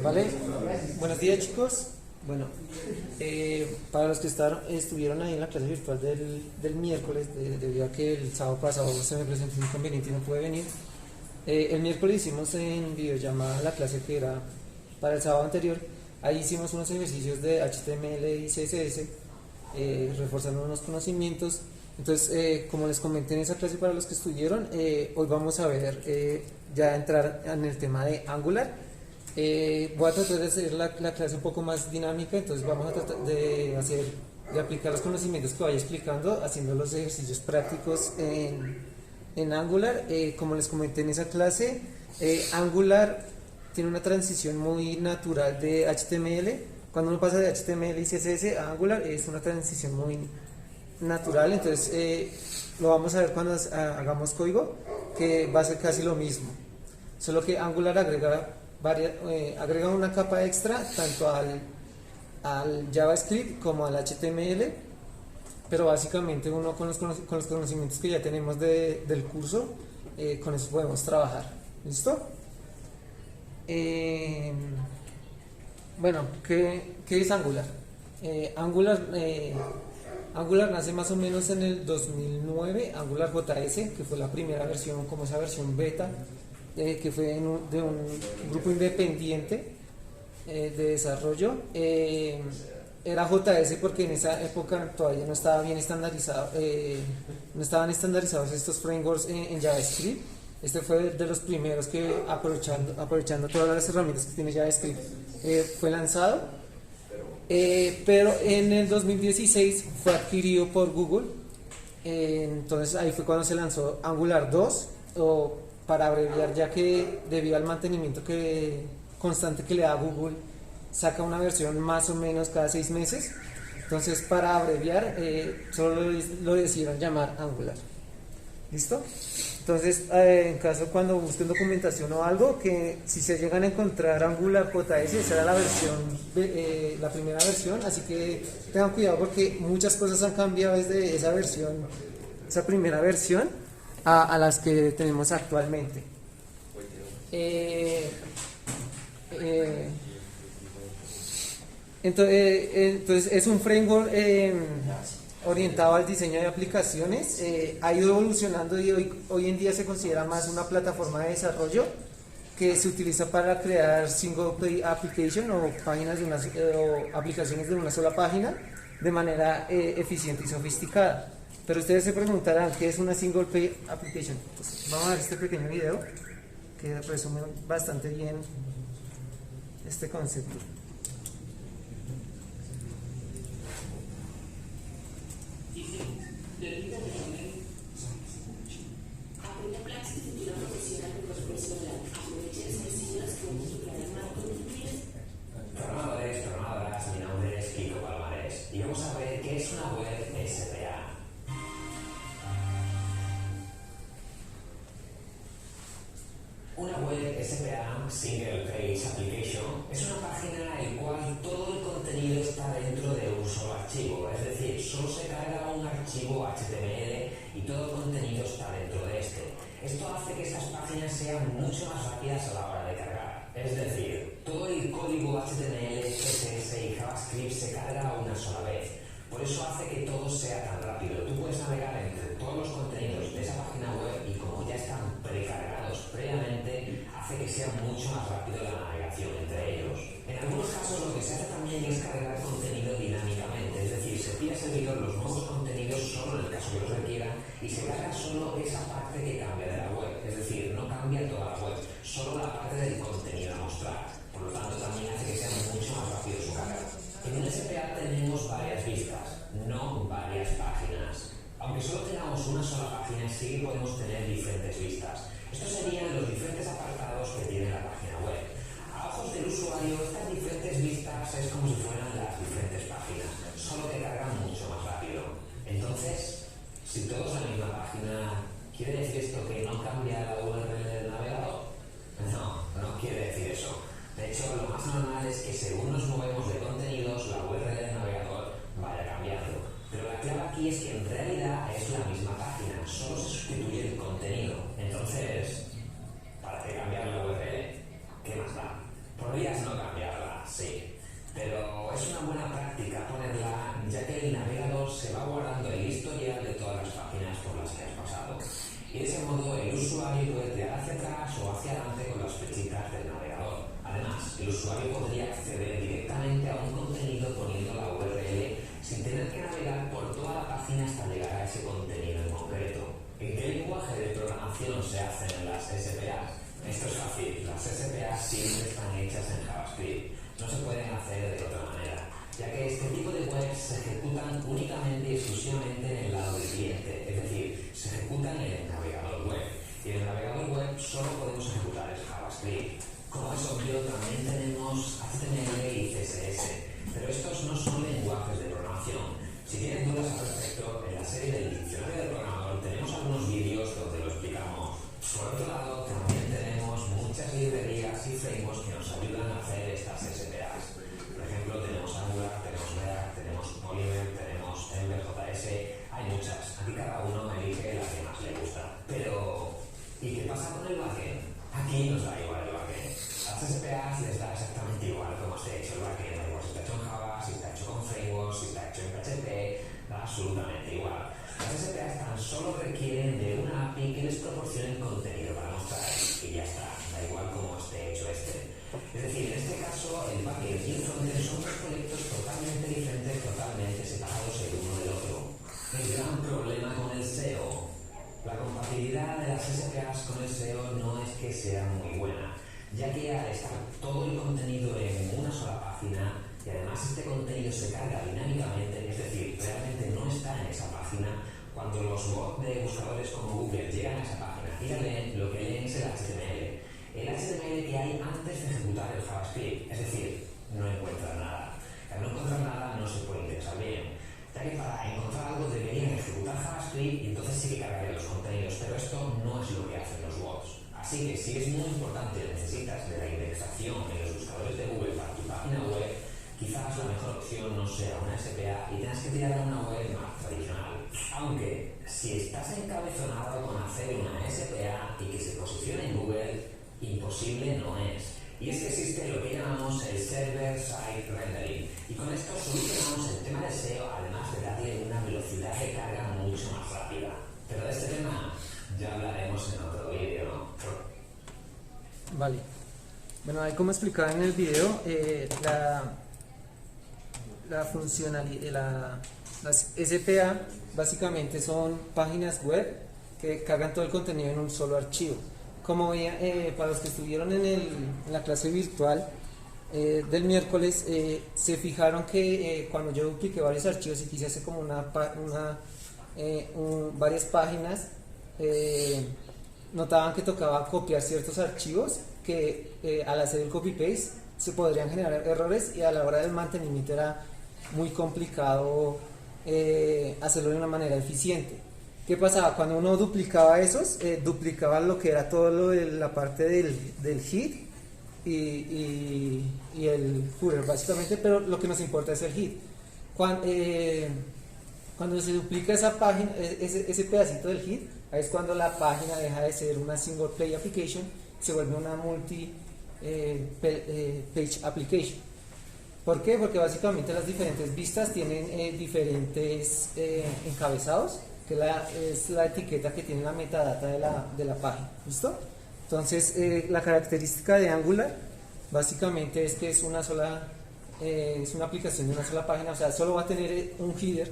Vale, buenos días chicos. Bueno, para los que estuvieron ahí en la clase virtual del miércoles, debido a que el sábado pasado se me presentó un inconveniente y no pude venir, el miércoles hicimos en videollamada la clase que era para el sábado anterior. Ahí hicimos unos ejercicios de HTML y CSS, reforzando unos conocimientos. Entonces, como les comenté en esa clase para los que estuvieron, hoy vamos a ver, ya entrar en el tema de Angular. Voy a tratar de hacer la clase un poco más dinámica, entonces vamos a tratar de aplicar los conocimientos que vaya explicando, haciendo los ejercicios prácticos en Angular. Como les comenté en esa clase, Angular tiene una transición muy natural de HTML. Cuando uno pasa de HTML y CSS a Angular es una transición muy natural, entonces lo vamos a ver cuando hagamos código, que va a ser casi lo mismo, solo que Angular agrega una capa extra tanto al JavaScript como al HTML, pero básicamente uno con los conocimientos que ya tenemos del curso, con eso podemos trabajar. ¿Listo? Bueno, ¿qué es Angular? Angular nace más o menos en el 2009, Angular JS, que fue la primera versión, como esa versión beta, que fue de un grupo independiente de desarrollo. Era JS porque en esa época todavía no estaba bien estandarizado, no estaban estandarizados estos frameworks en JavaScript. Este fue de los primeros que, aprovechando todas las herramientas que tiene JavaScript, fue lanzado. Pero en el 2016 fue adquirido por Google. Entonces ahí fue cuando se lanzó Angular 2, o para abreviar, ya que debido al mantenimiento constante que le da Google, saca una versión más o menos cada 6 meses. Entonces, para abreviar, solo lo decidieron llamar Angular. ¿Listo? Entonces, en caso cuando busquen documentación o algo, que si se llegan a encontrar Angular JS, esa era la versión, la primera versión, así que tengan cuidado porque muchas cosas han cambiado desde esa primera versión a las que tenemos actualmente. Entonces es un framework orientado al diseño de aplicaciones. Ha ido evolucionando y hoy en día se considera más una plataforma de desarrollo que se utiliza para crear single page application o aplicaciones de una sola página de manera eficiente y sofisticada. Pero ustedes se preguntarán qué es una single page application. Pues vamos a ver este pequeño video que resume bastante bien este concepto. Programadoras, mi nombre es Kiko Palmares y vamos a ver qué es una web SPA. Una web SPA, Single Page Application, es una página en la cual todo el contenido está dentro de un solo archivo, es decir, solo se carga un archivo HTML y todo el contenido está dentro de este. Esto hace que estas páginas sean mucho más rápidas a la hora de cargar, es decir, todo el código HTML, CSS y JavaScript se carga a una sola vez. Por eso hace que todo sea tan rápido. Tú puedes navegar entre todos los contenidos de esa página web y como ya están precargados previamente, hace que sea mucho más rápido la navegación entre ellos. En algunos casos lo que se hace también es cargar contenido dinámicamente, es decir, se pide al servidor los nuevos contenidos solo en el caso que los requiera y se carga solo esa parte que cambia de la web, es decir, no cambia toda la web, solo la parte del contenido a mostrar. Por lo tanto, también hace que sea mucho más rápido su carga. En un SPA tenemos varias vistas, no varias páginas. Aunque solo tengamos una sola página, sí podemos tener diferentes vistas. Estos serían los diferentes apartados que tiene la página web. A ojos del usuario, estas diferentes vistas es como si fueran las diferentes páginas, solo que cargan mucho más rápido. Entonces, si todos en la misma página, ¿quiere decir esto que no cambia la URL del navegador? No quiere decir eso. De hecho, lo más normal es que según nos movemos de contenidos, la URL del navegador vaya cambiando. Pero la clave aquí es que en realidad es la misma página, solo se sustituye el contenido. Entonces, ¿para qué cambiar la URL? ¿Qué más hacia adelante con las flechitas del navegador. Además, el usuario podría acceder directamente a un contenido poniendo la URL sin tener que navegar por toda la página hasta llegar a ese contenido en concreto. ¿En qué lenguaje de programación se hacen las SPA? Esto es fácil, las SPA siempre están hechas en JavaScript, no se pueden hacer de otra manera, ya que este tipo de webs se ejecutan únicamente y exclusivamente en el lado del cliente, es decir, se ejecutan en el navegador web, y en el navegador web solo podemos ejecutar el JavaScript. Como es obvio, también tenemos HTML y CSS, pero estos no son lenguajes de programación. Si tienen dudas al respecto, en la serie del diccionario de programador tenemos algunos vídeos donde lo explicamos. Por otro lado, también tenemos muchas librerías y frameworks que nos ayudan a hacer estas SPAs. Por ejemplo, tenemos Angular, tenemos React, tenemos Polymer, tenemos Ember.js, hay muchas. Aquí cada uno elige la que más le gusta. Pero, ¿y qué pasa con el backend? Aquí nos da igual el backend. A las SPAs les da exactamente igual cómo esté hecho el backend. Da igual si está hecho en Java, si está hecho con frameworks, si está hecho en PHP, da absolutamente igual. Las SPAs tan solo requieren de una API que les proporcione contenido para mostrar y ya está, da igual cómo esté hecho este. Es decir, en este caso el backend y el frontend son dos proyectos totalmente diferentes, totalmente separados el uno del otro. El gran problema con el SEO. La compatibilidad de las SPAs con el SEO no es que sea muy buena, ya que al estar todo el contenido en una sola página y además este contenido se carga dinámicamente, es decir, realmente no está en esa página, cuando los bots de buscadores como Google llegan a esa página y la leen, lo que leen es el HTML. El HTML que hay antes de ejecutar el JavaScript, es decir, no encuentran nada. Al no encontrar nada no se puede indexar bien, ya que para encontrar algo deberían ejecutar JavaScript y entonces sí que cargarían los contenidos, pero esto no es lo que hacen los bots. Así que si es muy importante y necesitas de la indexación en los buscadores de Google para tu página web, quizás la mejor opción no sea una SPA y tengas que tirar a una web más tradicional. Aunque, si estás encabezonado con hacer una SPA y que se posicione en Google, imposible no es. Y es que existe lo que llamamos el Server-Side Rendering. Y con esto solucionamos el tema del SEO, además de darle una velocidad de carga mucho más rápida. Pero de este tema ya hablaremos en otro vídeo, ¿no? Vale. Bueno, ahí como explicaba en el video, la funcionalidad, las SPA básicamente son páginas web que cargan todo el contenido en un solo archivo. Como veía, para los que estuvieron en la clase virtual del miércoles, se fijaron que cuando yo dupliqué varios archivos y quise hacer como varias páginas, notaban que tocaba copiar ciertos archivos que al hacer el copy-paste se podrían generar errores y a la hora del mantenimiento era muy complicado hacerlo de una manera eficiente. ¿Qué pasaba? Cuando uno duplicaba esos, duplicaba lo que era todo lo de la parte del head y el footer básicamente, pero lo que nos importa es el head. Cuando se duplica esa página, ese pedacito del head, ahí es cuando la página deja de ser una single page application, se vuelve una multi page application. ¿Por qué? Porque básicamente las diferentes vistas tienen diferentes encabezados, que es la etiqueta que tiene la metadata de la página. ¿Listo? Entonces, la característica de Angular básicamente es que es una aplicación de una sola página, o sea, solo va a tener un head,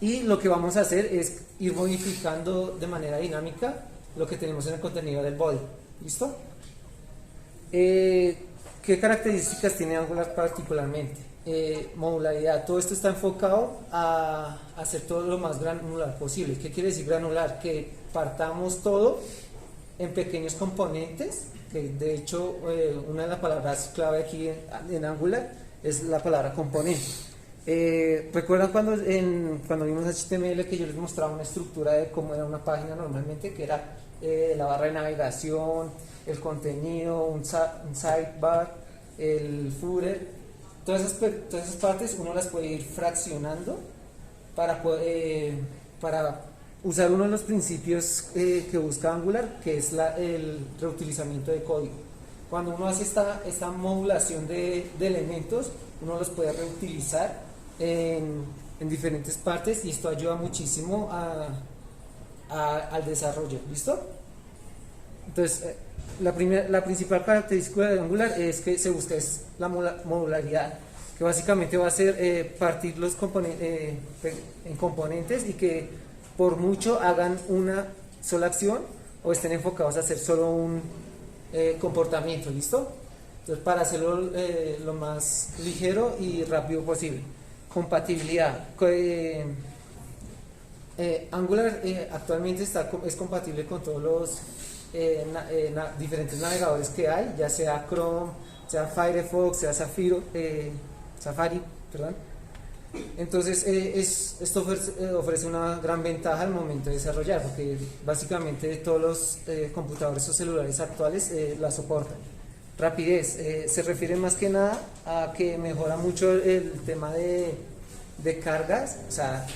y lo que vamos a hacer es ir modificando de manera dinámica lo que tenemos en el contenido del body. ¿Listo? ¿Qué características tiene Angular particularmente? Modularidad. Todo esto está enfocado a hacer todo lo más granular posible. ¿Qué quiere decir granular? Que partamos todo en pequeños componentes, que de hecho una de las palabras clave aquí en Angular es la palabra componente. ¿Recuerdan cuando vimos HTML que yo les mostraba una estructura de cómo era una página normalmente? Que era la barra de navegación, el contenido, un sidebar, el footer. Todas esas partes uno las puede ir fraccionando para usar uno de los principios que busca Angular, que es el reutilizamiento de código. Cuando uno hace esta modulación de elementos, uno los puede reutilizar en diferentes partes y esto ayuda muchísimo al desarrollo. ¿Listo? Entonces, la principal característica de Angular es que se busca es la modularidad, que básicamente va a ser partir los en componentes y que por mucho hagan una sola acción o estén enfocados a hacer solo un comportamiento, ¿listo? Entonces, para hacerlo lo más ligero y rápido posible. Compatibilidad. Angular actualmente es compatible con todos los diferentes navegadores que hay, ya sea Chrome, sea Firefox, sea Safari, perdón. Entonces esto ofrece una gran ventaja al momento de desarrollar, porque básicamente todos los computadores o celulares actuales la soportan. Rapidez, se refiere más que nada a que mejora mucho el tema de cargas, o sea,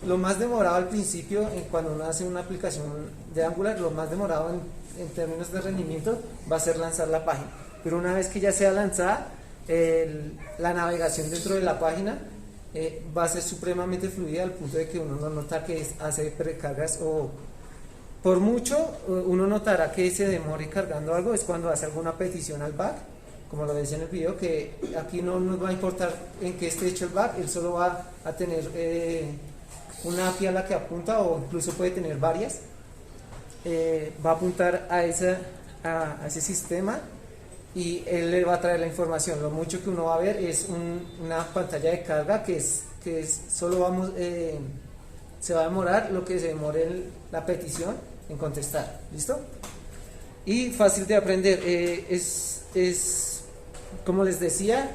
lo más demorado al principio, cuando uno hace una aplicación de Angular, lo más demorado en términos de rendimiento va a ser lanzar la página, pero una vez que ya sea lanzada, la navegación dentro de la página va a ser supremamente fluida al punto de que uno no nota que hace precargas, o por mucho uno notará que se demore cargando algo es cuando hace alguna petición al back, como lo decía en el video, que aquí no nos va a importar en qué esté hecho el back, él solo va a tener una API a la que apunta, o incluso puede tener varias, va a apuntar a ese sistema y él le va a traer la información. Lo mucho que uno va a ver es una pantalla de carga que solo se va a demorar lo que se demore la petición en contestar, ¿listo? Y fácil de aprender, es como les decía,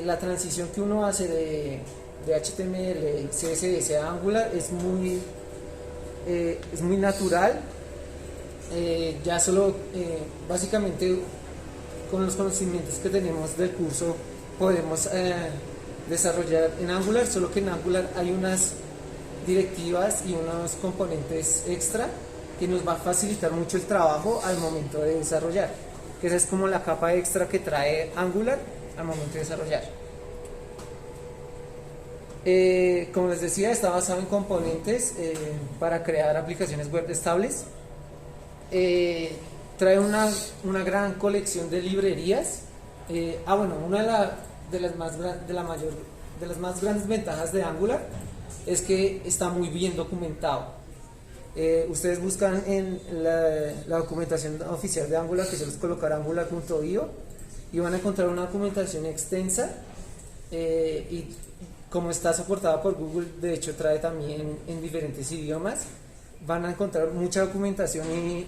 la transición que uno hace de HTML, CSS a Angular es muy natural. Ya solo básicamente con los conocimientos que tenemos del curso podemos desarrollar en Angular, solo que en Angular hay unas directivas y unos componentes extra que nos va a facilitar mucho el trabajo al momento de desarrollar, que esa es como la capa extra que trae Angular al momento de desarrollar. Como les decía, está basado en componentes para crear aplicaciones web estables. Trae una gran colección de librerías. Una de las más grandes ventajas de Angular es que está muy bien documentado. Ustedes buscan en la documentación oficial de Angular, que se les colocará angular.io, y van a encontrar una documentación extensa, y como está soportada por Google, de hecho trae también en diferentes idiomas, van a encontrar mucha documentación y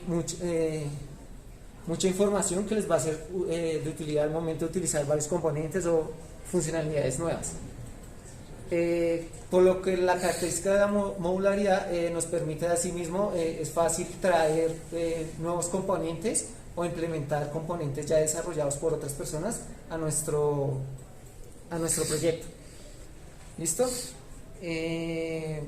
mucha información que les va a ser de utilidad al momento de utilizar varios componentes o funcionalidades nuevas. Por lo que la característica de la modularidad nos permite asimismo, es fácil traer nuevos componentes o implementar componentes ya desarrollados por otras personas a nuestro proyecto. ¿Listo? De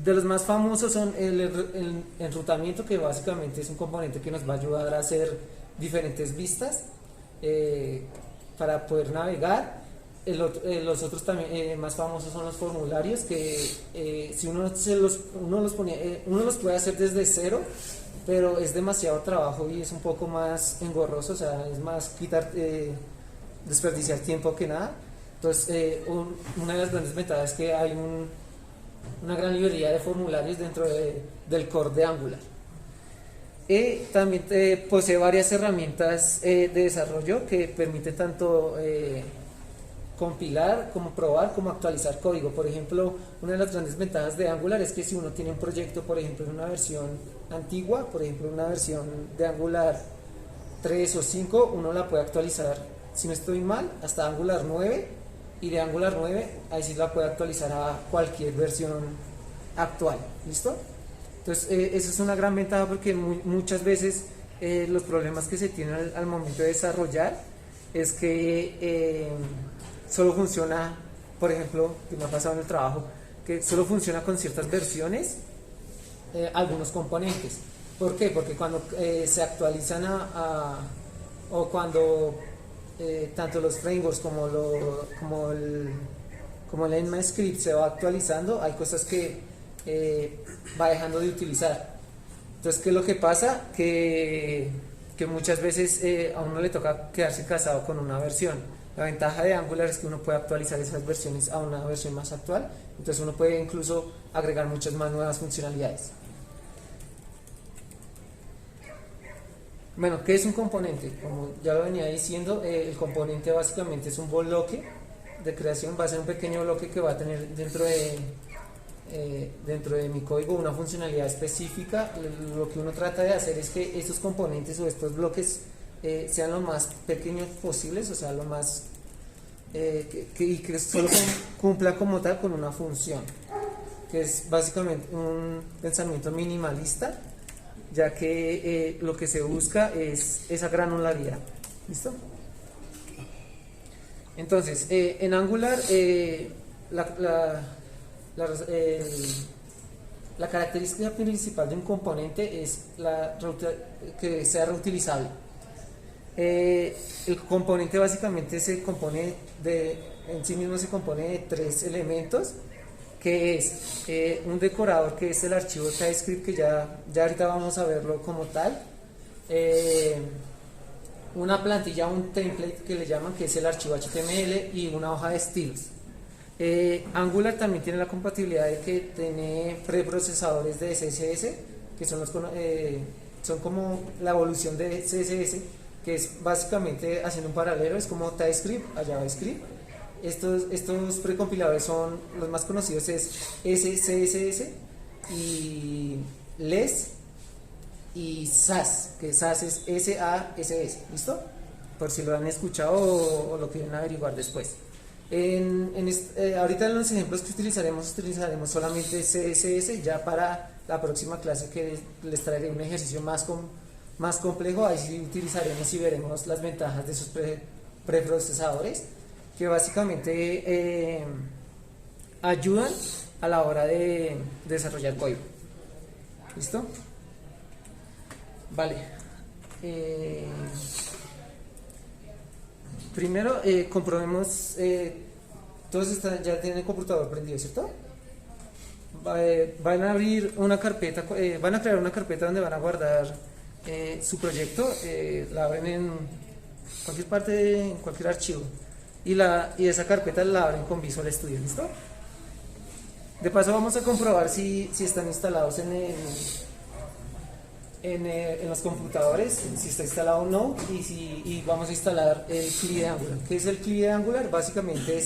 los más famosos son el enrutamiento, que básicamente es un componente que nos va a ayudar a hacer diferentes vistas para poder navegar. Los otros también más famosos son los formularios, que si uno los puede hacer desde cero, pero es demasiado trabajo y es un poco más engorroso, o sea, es más desperdiciar tiempo que nada. Entonces, una de las grandes ventajas es que hay una gran librería de formularios dentro del core de Angular. También posee varias herramientas de desarrollo que permiten tanto compilar, como probar, como actualizar código. Por ejemplo, una de las grandes ventajas de Angular es que si uno tiene un proyecto, por ejemplo, en una versión antigua, por ejemplo, una versión de Angular 3 o 5, uno la puede actualizar, si no estoy mal, hasta Angular 9, y de Angular 9 ahí sí la puede actualizar a cualquier versión actual. ¿Listo? Entonces, eso es una gran ventaja, porque muchas veces los problemas que se tienen al momento de desarrollar es que solo funciona, por ejemplo, que me ha pasado en el trabajo, que solo funciona con ciertas versiones algunos componentes. ¿Por qué? Porque cuando se actualizan o cuando tanto los frameworks como el ECMAScript se va actualizando, hay cosas que va dejando de utilizar. Entonces, ¿qué es lo que pasa? Que muchas veces a uno le toca quedarse casado con una versión. La ventaja de Angular es que uno puede actualizar esas versiones a una versión más actual, entonces uno puede incluso agregar muchas más nuevas funcionalidades. Bueno, ¿qué es un componente? Como ya lo venía diciendo, el componente básicamente es un bloque de creación, va a ser un pequeño bloque que va a tener dentro de mi código una funcionalidad específica. Lo que uno trata de hacer es que estos componentes o estos bloques sean lo más pequeños posibles, o sea, lo más y que solo cumpla como tal con una función, que es básicamente un pensamiento minimalista, ya que lo que se busca es esa granularidad. ¿Listo? Entonces, en Angular la característica principal de un componente es que sea reutilizable. El componente básicamente en sí mismo se compone de tres elementos, que es un decorador, que es el archivo TypeScript, que ya ahorita vamos a verlo como tal, una plantilla, un template que le llaman, que es el archivo HTML, y una hoja de estilos. Angular también tiene la compatibilidad de que tiene preprocesadores de CSS, que son como la evolución de CSS, que es básicamente, haciendo un paralelo, es como TypeScript a JavaScript. Estos precompiladores son los más conocidos, es SCSS y LESS y SAS, que SAS es SASS. ¿Listo? Por si lo han escuchado o lo quieren averiguar después. Ahorita en los ejemplos que utilizaremos solamente CSS. Ya para la próxima clase, que les traeré un ejercicio más complejo, ahí sí utilizaremos y veremos las ventajas de esos preprocesadores, que básicamente ayudan a la hora de desarrollar código. ¿Listo? Vale. Primero comprobemos, todos ya tienen el computador prendido, ¿cierto? Van a abrir una carpeta, van a crear una carpeta donde van a guardar su proyecto. La abren en cualquier parte, en cualquier archivo, y esa carpeta la abren con Visual Studio. ¿Listo? De paso vamos a comprobar si están instalados en los computadores, si está instalado Node, y vamos a instalar el CLI de Angular. ¿Qué es el CLI de Angular? Básicamente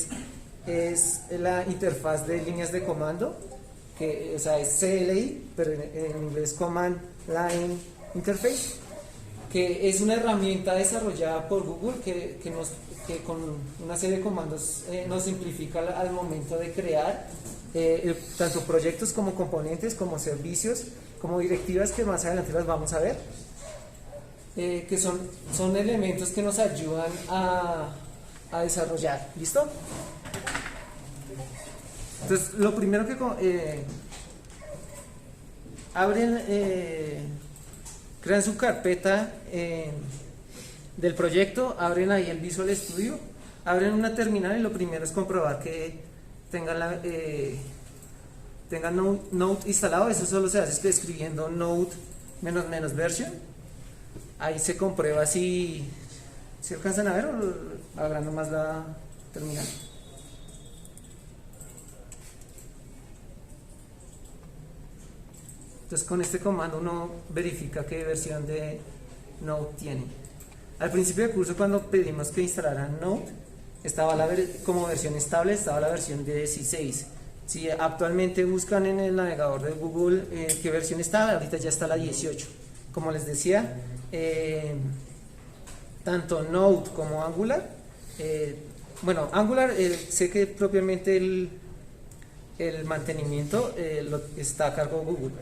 es la interfaz de líneas de comando, o sea, es CLI, pero en inglés Command Line Interface, que es una herramienta desarrollada por Google que con una serie de comandos nos simplifica al momento de crear tanto proyectos como componentes, como servicios, como directivas, que más adelante las vamos a ver, que son elementos que nos ayudan a desarrollar. ¿Listo? Entonces, lo primero que crean su carpeta del proyecto, abren ahí el Visual Studio, abren una terminal, y lo primero es comprobar que tengan Node instalado. Eso solo se hace escribiendo Node -- version. Ahí se comprueba si alcanzan a ver, o abriendo más la terminal. Entonces, con este comando uno verifica qué versión de Node tiene. Al principio del curso, cuando pedimos que instalaran Node, estaba como versión estable, estaba la versión de 16. Si actualmente buscan en el navegador de Google qué versión estaba, ahorita ya está la 18. Como les decía, tanto Node como Angular, Angular, sé que propiamente el mantenimiento está a cargo de Google.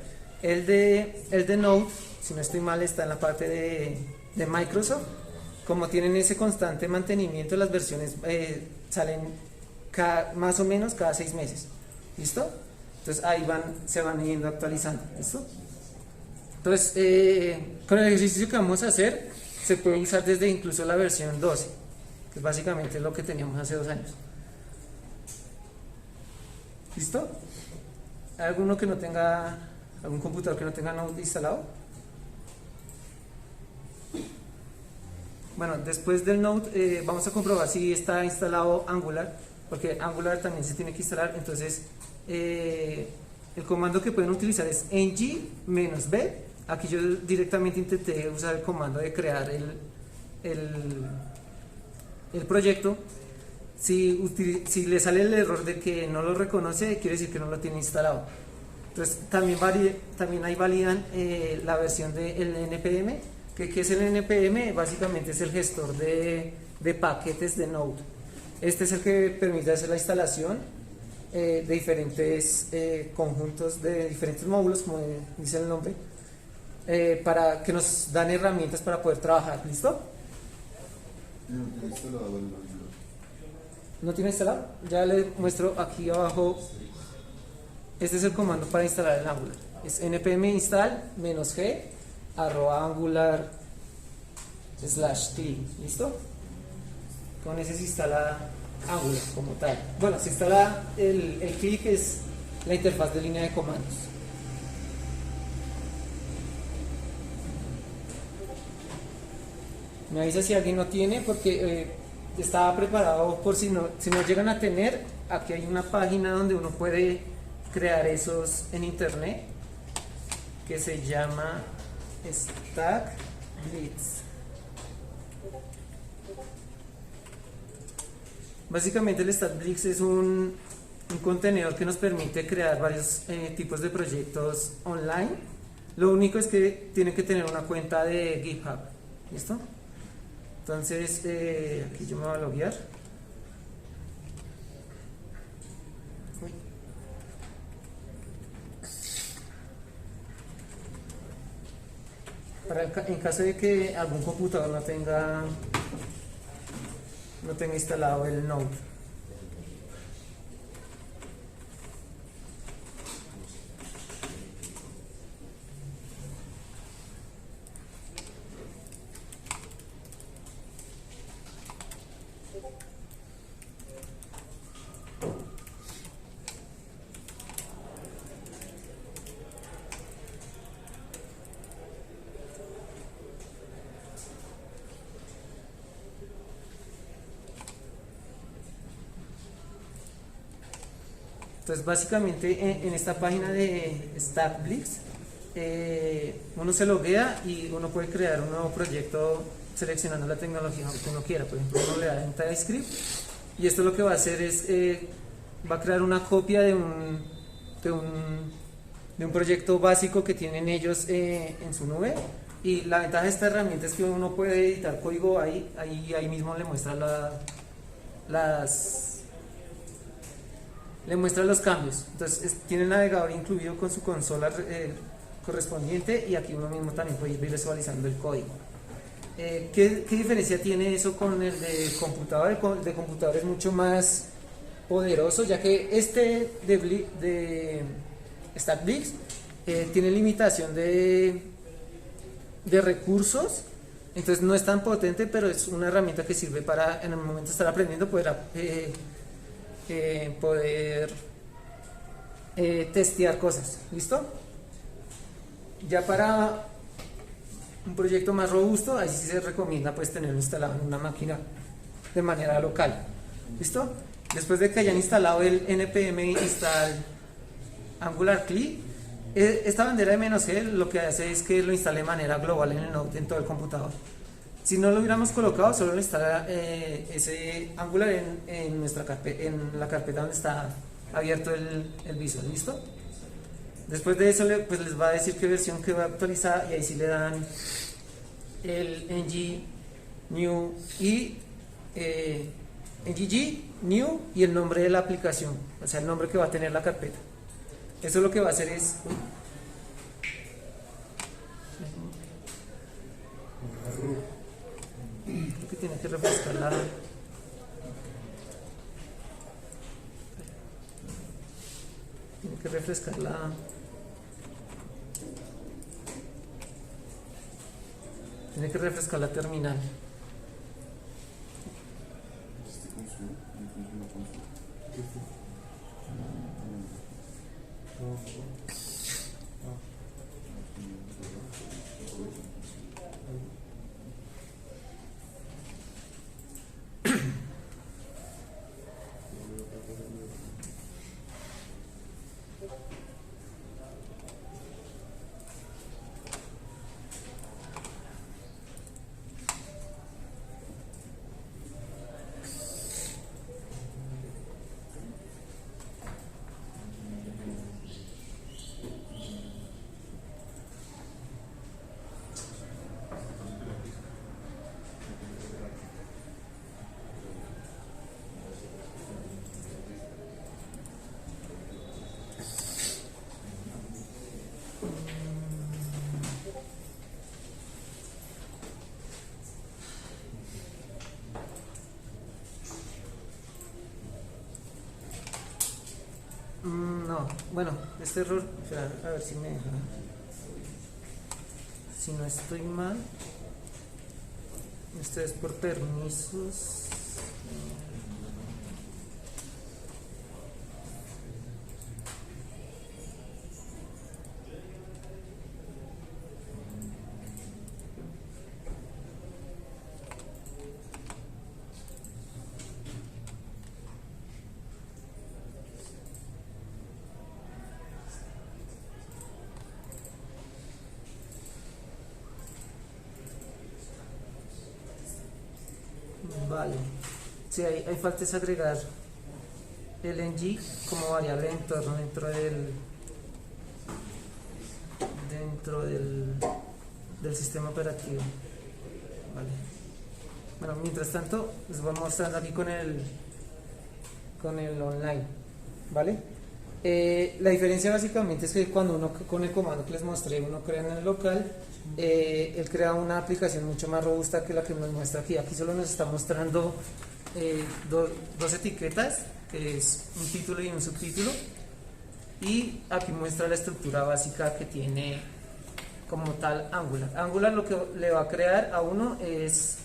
El de Node, si no estoy mal, está en la parte de Microsoft. Como tienen ese constante mantenimiento, las versiones salen más o menos cada 6 meses. ¿Listo? Entonces ahí se van yendo actualizando. ¿Listo? Entonces, con el ejercicio que vamos a hacer, se puede usar desde incluso la versión 12, que es básicamente lo que teníamos hace 2 años. ¿Listo? ¿Hay algún computador que no tenga Node instalado? Bueno, después del Node vamos a comprobar si está instalado Angular, porque Angular también se tiene que instalar. Entonces el comando que pueden utilizar es ng-b. Aquí yo directamente intenté usar el comando de crear el proyecto. Si le sale el error de que no lo reconoce, quiere decir que no lo tiene instalado. Entonces también ahí validan la versión del npm. ¿Qué es el npm? Básicamente es el gestor de paquetes de Node. Este es el que permite hacer la instalación de diferentes conjuntos, de diferentes módulos, como dice el nombre, para que nos dan herramientas para poder trabajar. ¿Listo? ¿No tiene instalado? Ya le muestro aquí abajo. Este es el comando para instalar el Angular. Es npm install -g @angular /cli. ¿Listo? Con ese se instala Angular como tal. Bueno, se instala el CLI, que es la interfaz de línea de comandos. Me avisa si alguien no tiene, porque estaba preparado por si no llegan a tener. Aquí hay una página donde uno puede crear esos en internet, que se llama StackBlitz. Básicamente el StackBlitz es un contenedor que nos permite crear varios tipos de proyectos online. Lo único es que tiene que tener una cuenta de GitHub. ¿Listo? Entonces aquí yo me voy a loguear. En caso de que algún computador no tenga instalado el Node. Entonces básicamente en esta página de StackBlitz uno se loguea y uno puede crear un nuevo proyecto seleccionando la tecnología que uno quiera. Por ejemplo, uno le da en TypeScript y esto lo que va a hacer es va a crear una copia de un proyecto básico que tienen ellos en su nube. Y la ventaja de esta herramienta es que uno puede editar código ahí mismo, le muestra los cambios. Entonces tiene el navegador incluido con su consola correspondiente, y aquí uno mismo también puede ir visualizando el código. ¿Qué diferencia tiene eso con el de computador? El de computador es mucho más poderoso, ya que este de StackBlitz tiene limitación de recursos. Entonces no es tan potente, pero es una herramienta que sirve para, en el momento de estar aprendiendo, poder testear cosas. ¿Listo? Ya para un proyecto más robusto, ahí sí se recomienda pues tenerlo instalado en una máquina de manera local. ¿Listo? Después de que hayan instalado el npm install Angular CLI, esta bandera de "-g" lo que hace es que lo instale de manera global en el Node, en todo el computador. Si no lo hubiéramos colocado, solo le instala ese Angular en la carpeta donde está abierto el Visual. ¿Listo? Después de eso les va a decir qué versión quedó actualizada, y ahí sí le dan el ng new y el nombre de la aplicación, o sea, el nombre que va a tener la carpeta. Eso lo que va a hacer es que tiene que refrescar la terminal. bueno, este error, espera, a ver si me deja. Si no estoy mal, esto es por permisos. Vale, sí, hay falta es agregar el ng como variable de entorno dentro del sistema operativo. Vale. Bueno, mientras tanto les voy mostrando aquí con el online, ¿vale? La diferencia básicamente es que cuando uno con el comando que les mostré uno crea en el local, él crea una aplicación mucho más robusta que la que nos muestra aquí. Aquí solo nos está mostrando dos etiquetas, que es un título y un subtítulo, y aquí muestra la estructura básica que tiene como tal Angular. Angular lo que le va a crear a uno es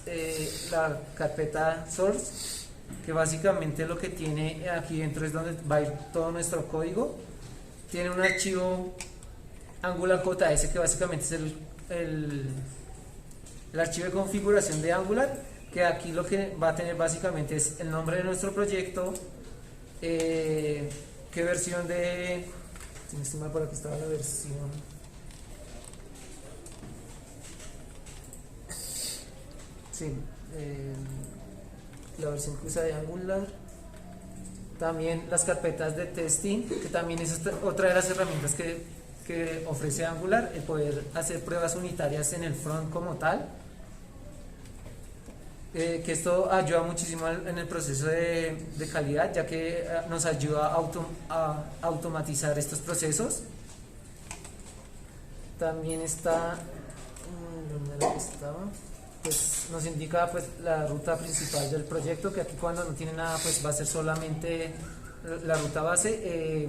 la carpeta source, que básicamente lo que tiene aquí dentro es donde va a ir todo nuestro código. Tiene un archivo AngularJS que básicamente es el archivo de configuración de Angular, que aquí lo que va a tener básicamente es el nombre de nuestro proyecto, qué versión de, si me estima por aquí estaba la versión, sí, la versión que usa de Angular, también las carpetas de testing, que también es otra de las herramientas que ofrece Angular, el poder hacer pruebas unitarias en el front como tal, que esto ayuda muchísimo en el proceso de calidad, ya que nos ayuda a automatizar estos procesos. También está, ¿dónde era que estaba? Pues nos indica pues la ruta principal del proyecto, que aquí cuando no tiene nada pues va a ser solamente la ruta base,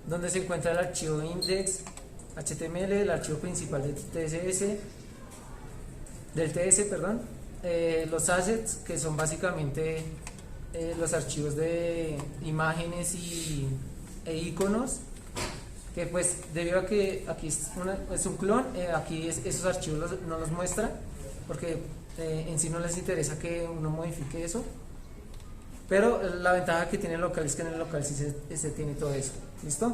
donde se encuentra el archivo index HTML, el archivo principal del TS, perdón, los assets, que son básicamente los archivos de imágenes e iconos, que pues debido a que aquí es un clon, aquí esos archivos no los muestra, porque en sí no les interesa que uno modifique eso, pero la ventaja que tiene el local es que en el local sí se tiene todo eso. ¿Listo?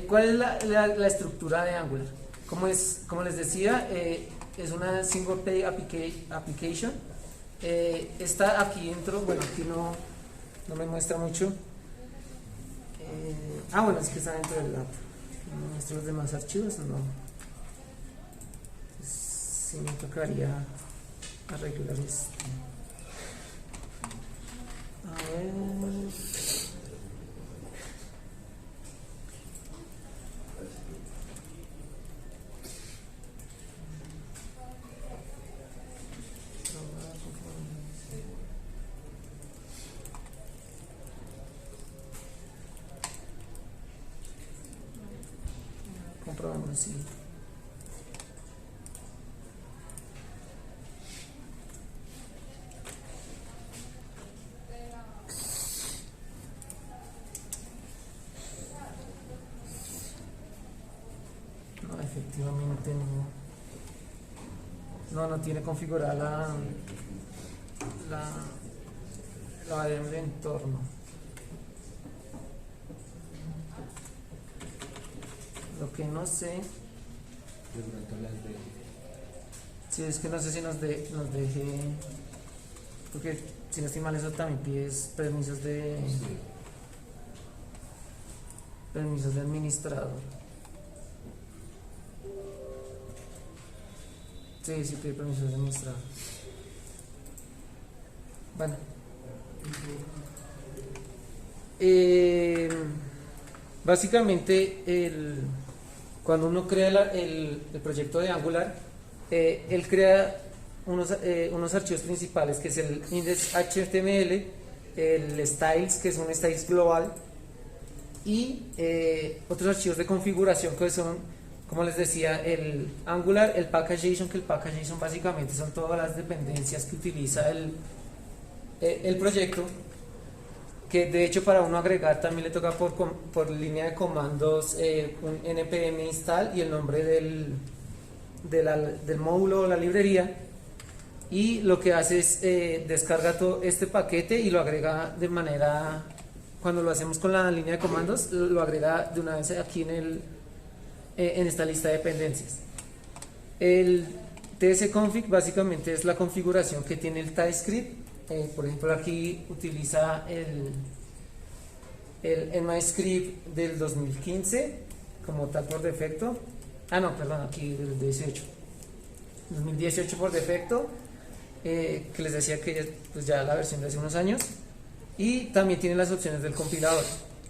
¿Cuál es la estructura de Angular? Como les decía, es una single page application. Está aquí dentro, bueno, aquí no me muestra mucho. Bueno, es que está dentro del app. No muestra los demás archivos, no. Sí me tocaría arreglar esto. A ver. Comprobamos si no, efectivamente no tiene configurada la variable de entorno. Lo que no sé, si es que no sé si nos deje, porque si no estoy mal eso también pides permisos de administrador. Sí pide permisos de administrador. Bueno, básicamente cuando uno crea el proyecto de Angular, él crea unos archivos principales, que es el index.html, el styles, que es un styles global, y otros archivos de configuración que son, como les decía, el Angular, el package.json, que el package.json básicamente son todas las dependencias que utiliza el proyecto, que de hecho para uno agregar también le toca por línea de comandos un npm install y el nombre del módulo o la librería, y lo que hace es descarga todo este paquete y lo agrega de manera, cuando lo hacemos con la línea de comandos, lo agrega de una vez aquí en esta lista de dependencias. El tsconfig básicamente es la configuración que tiene el TypeScript. Por ejemplo, aquí utiliza el MyScript del 2015 como tal por defecto. No, perdón, aquí del 2018 por defecto, que les decía que pues ya la versión de hace unos años. Y también tiene las opciones del compilador.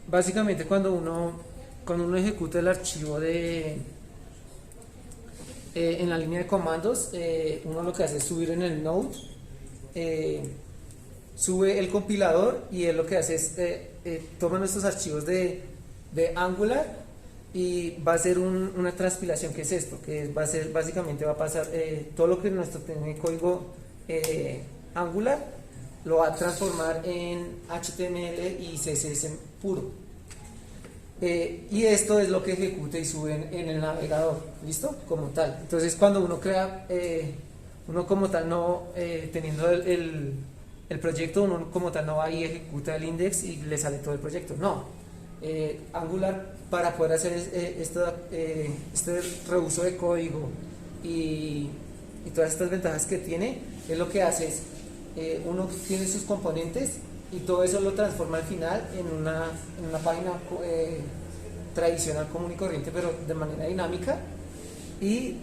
Básicamente cuando uno ejecuta el archivo en la línea de comandos, uno lo que hace es subir en el node, sube el compilador, y él lo que hace es toma nuestros archivos de Angular y va a hacer una transpilación, que es esto, que va a ser, básicamente va a pasar todo lo que nuestro tiene código Angular, lo va a transformar en HTML y CSS puro, y esto es lo que ejecuta y sube en el navegador, listo, como tal. Entonces cuando uno crea, uno como tal no, teniendo el proyecto, uno como tal no va y ejecuta el index y le sale todo el proyecto, no. Angular, para poder hacer este reuso de código y todas estas ventajas que tiene, es lo que hace es, uno tiene sus componentes y todo eso lo transforma al final en una página tradicional, común y corriente, pero de manera dinámica, y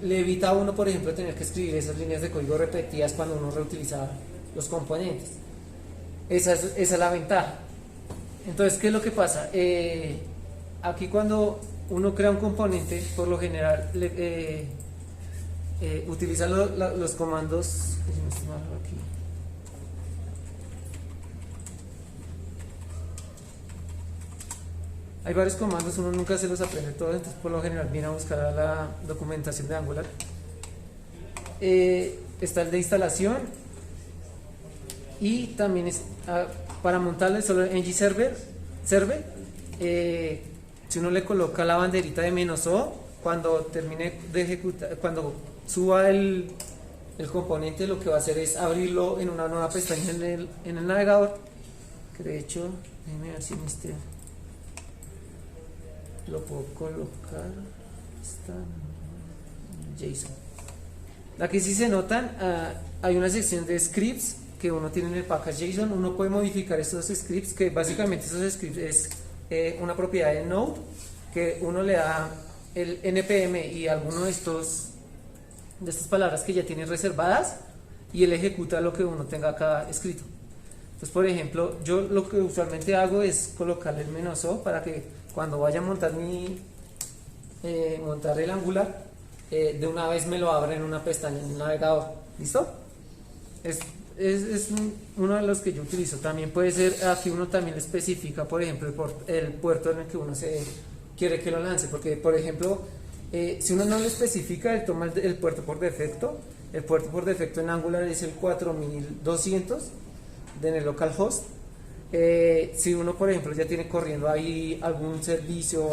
le evita a uno, por ejemplo, tener que escribir esas líneas de código repetidas cuando uno reutiliza los componentes. Esa es la ventaja. Entonces, ¿qué es lo que pasa? Aquí cuando uno crea un componente, por lo general utiliza los comandos. Aquí. Hay varios comandos, uno nunca se los aprende todos, entonces por lo general viene a buscar a la documentación de Angular. Está el de instalación, y también es para montarle solo en ngserver. Si uno le coloca la banderita de "-o", cuando termine de ejecutar, cuando suba el componente, lo que va a hacer es abrirlo en una nueva pestaña en el navegador, que de hecho, déjenme ver si lo puedo colocar. Está JSON. Aquí sí se notan, hay una sección de scripts que uno tiene en el package.json. Uno puede modificar estos scripts, que básicamente esos scripts es una propiedad de Node, que uno le da el npm y alguno de estas palabras que ya tiene reservadas, y él ejecuta lo que uno tenga acá escrito. Entonces, por ejemplo, yo lo que usualmente hago es colocarle el "-o" para que cuando vaya a montar montar el Angular, de una vez me lo abra en una pestaña en el navegador. ¿Listo? Es uno de los que yo utilizo. También puede ser, aquí uno también le especifica, por ejemplo, el puerto en el que uno se quiere que lo lance, porque, por ejemplo, si uno no le especifica, él toma el puerto por defecto. El puerto por defecto en Angular es el 4200 en el localhost. Si uno, por ejemplo, ya tiene corriendo ahí algún servicio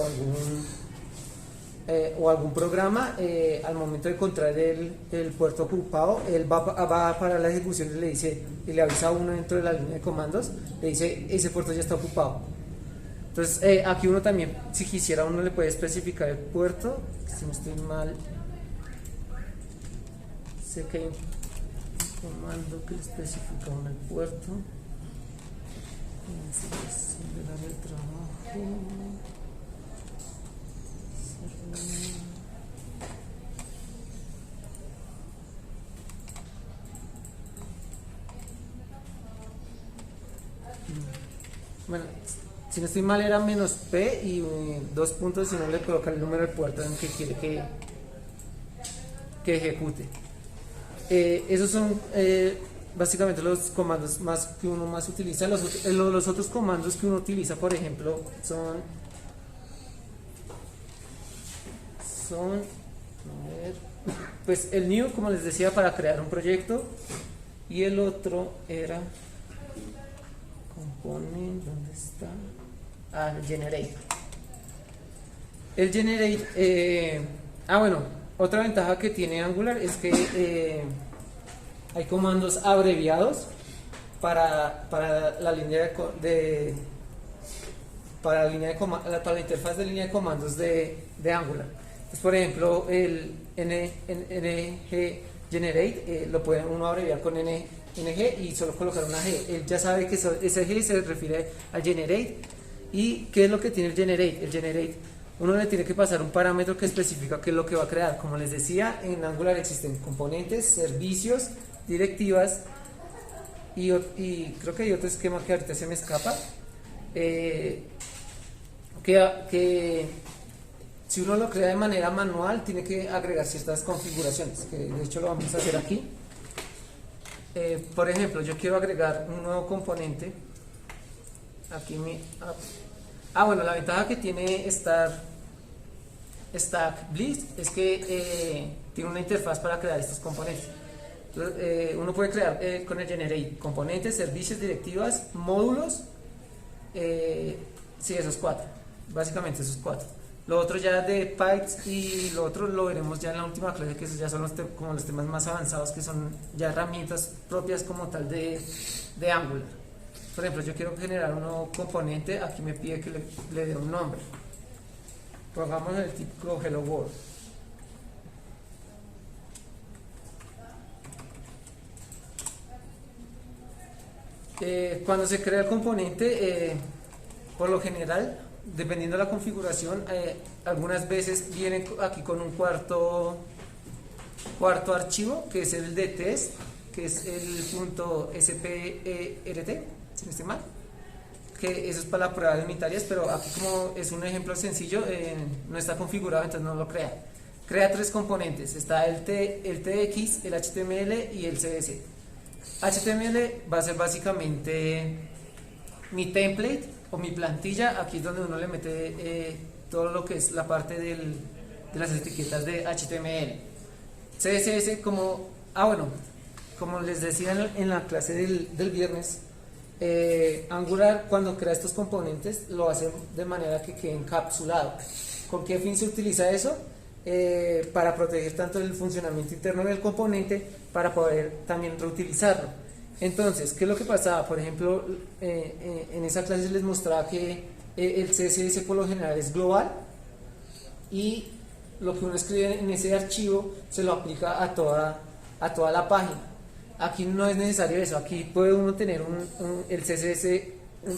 o algún programa, al momento de encontrar el puerto ocupado, él va para la ejecución y le dice, y le avisa a uno dentro de la línea de comandos, le dice: ese puerto ya está ocupado. Entonces, aquí uno también, si quisiera, uno le puede especificar el puerto. Si no estoy mal, sé que hay un comando que le especifica a uno el puerto. El trabajo. Bueno, si no estoy mal era "-p" y 2 puntos si no le coloca el número del puerto en que quiere que ejecute. Esos son básicamente los comandos más que uno más utiliza. Los otros comandos que uno utiliza, por ejemplo, son a ver, pues el new, como les decía, para crear un proyecto, y el otro era component, ¿dónde está? El generate. El generate, bueno, otra ventaja que tiene Angular es que hay comandos abreviados para la línea para la interfaz de línea de comandos de Angular. Entonces, por ejemplo, el ng generate lo puede uno abreviar con ng y solo colocar una g. Él ya sabe que ese g se refiere al generate. ¿Y qué es lo que tiene el generate? El generate, uno le tiene que pasar un parámetro que especifica qué es lo que va a crear. Como les decía, en Angular existen componentes, servicios, directivas y creo que hay otro esquema que ahorita se me escapa, que si uno lo crea de manera manual tiene que agregar ciertas configuraciones, que de hecho lo vamos a hacer aquí. Por ejemplo, yo quiero agregar un nuevo componente aquí. Bueno, la ventaja que tiene Stack Blitz es que tiene una interfaz para crear estos componentes. Entonces, uno puede crear con el generate componentes, servicios, directivas, módulos, sí, esos cuatro, básicamente esos cuatro. Lo otro ya de pipes y lo otro lo veremos ya en la última clase, que esos ya son como los temas más avanzados, que son ya herramientas propias como tal de Angular. Por ejemplo, yo quiero generar un nuevo componente, aquí me pide que le dé un nombre. Pongamos el tipo Hello World. Cuando se crea el componente, por lo general, dependiendo de la configuración, algunas veces viene aquí con un cuarto archivo, que es el de test, que es el .spert, si no estoy mal, que eso es para la prueba de unitarias, pero aquí como es un ejemplo sencillo, no está configurado, entonces no lo crea. Crea tres componentes, está el TX, el HTML y el CSS. HTML va a ser básicamente mi template o mi plantilla. Aquí es donde uno le mete todo lo que es la parte de las etiquetas de HTML. CSS como les decía en la clase del viernes, Angular cuando crea estos componentes lo hace de manera que quede encapsulado. ¿Con qué fin se utiliza eso? Para proteger tanto el funcionamiento interno del componente, para poder también reutilizarlo. Entonces, ¿qué es lo que pasaba? Por ejemplo, en esa clase les mostraba que el CSS por lo general es global y lo que uno escribe en ese archivo se lo aplica a toda la página. Aquí no es necesario eso, aquí puede uno tener el CSS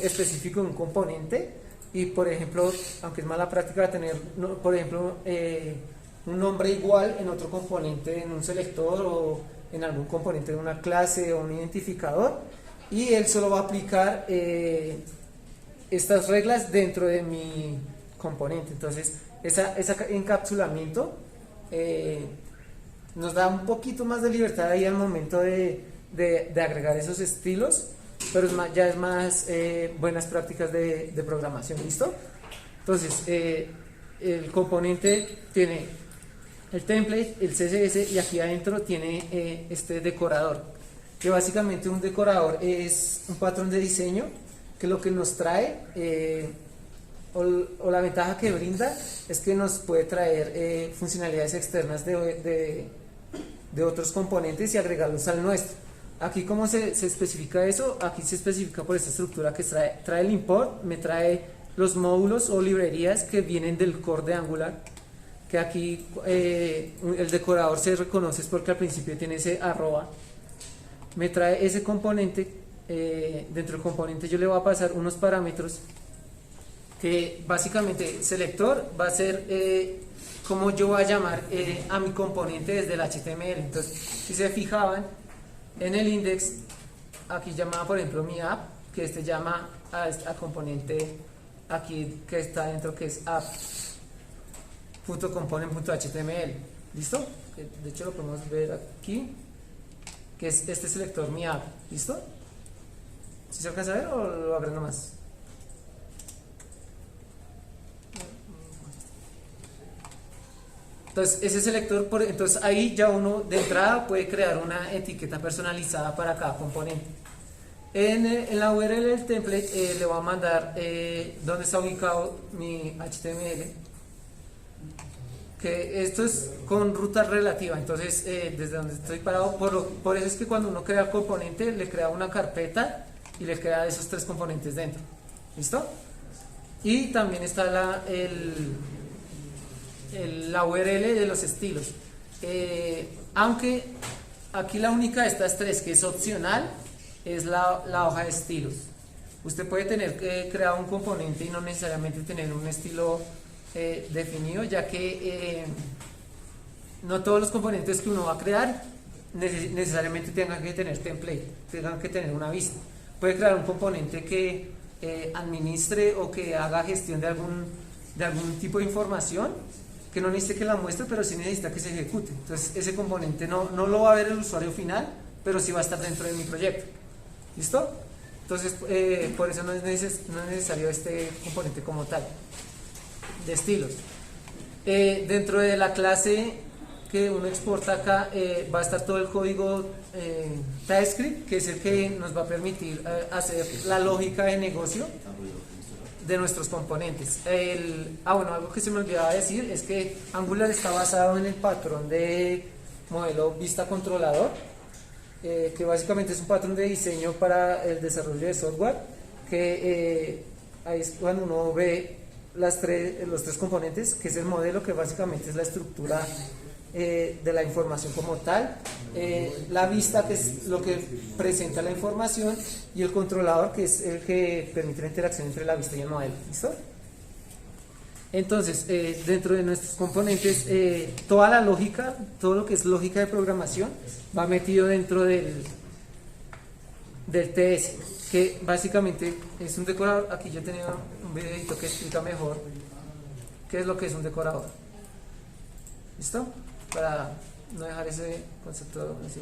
específico en un componente y, por ejemplo, aunque es mala práctica tener, por ejemplo, un nombre igual en otro componente, en un selector o en algún componente de una clase o un identificador, y él solo va a aplicar estas reglas dentro de mi componente. Entonces, ese encapsulamiento nos da un poquito más de libertad ahí al momento de agregar esos estilos, pero ya es más buenas prácticas de programación. ¿Listo? Entonces, el componente tiene el template, el CSS, y aquí adentro tiene este decorador, que básicamente un decorador es un patrón de diseño que lo que nos trae, o la ventaja que brinda, es que nos puede traer funcionalidades externas de otros componentes y agregarlos al nuestro. Aquí, ¿cómo se especifica eso? Aquí se especifica por esta estructura que trae el import, me trae los módulos o librerías que vienen del core de Angular, que aquí el decorador se reconoce porque al principio tiene ese arroba. Me trae ese componente, dentro del componente yo le voy a pasar unos parámetros que básicamente selector va a ser como yo voy a llamar a mi componente desde el HTML. Entonces, si se fijaban en el index, aquí llamaba por ejemplo mi app, que llama a componente aquí que está dentro, que es app.component.html. ¿Listo? De hecho lo podemos ver aquí, que es este selector MIAP. ¿Listo? ¿Sí se alcanza a ver o lo agrego más? Entonces ese selector, entonces ahí ya uno de entrada puede crear una etiqueta personalizada para cada componente. En la URL del template le voy a mandar dónde está ubicado mi HTML, que esto es con ruta relativa. Entonces desde donde estoy parado, por eso es que cuando uno crea el componente le crea una carpeta y le crea esos 3 componentes dentro. ¿Listo? Y también está la URL de los estilos, aunque aquí la única de estas 3 que es opcional es la hoja de estilos. Usted puede tener que crear un componente y no necesariamente tener un estilo definido, ya que no todos los componentes que uno va a crear necesariamente tengan que tener template, tengan que tener una vista. Puede crear un componente que administre o que haga gestión de algún tipo de información que no necesite que la muestre, pero sí necesita que se ejecute. Entonces ese componente no lo va a ver el usuario final, pero sí va a estar dentro de mi proyecto. ¿Listo? Entonces por eso no es necesario este componente como tal de estilos. Dentro de la clase que uno exporta acá va a estar todo el código TypeScript, que es el que nos va a permitir hacer la lógica de negocio de nuestros componentes. Bueno, algo que se me olvidaba decir es que Angular está basado en el patrón de modelo vista controlador, que básicamente es un patrón de diseño para el desarrollo de software, que ahí es cuando uno ve los 3 componentes, que es el modelo, que básicamente es la estructura de la información como tal, la vista, que es lo que presenta la información, y el controlador, que es el que permite la interacción entre la vista y el modelo. ¿Listo? Entonces dentro de nuestros componentes toda la lógica, todo lo que es lógica de programación va metido dentro del TS, que básicamente es un decorador. Aquí yo tenía un videito que explica mejor qué es lo que es un decorador. ¿Listo? Para no dejar ese concepto así.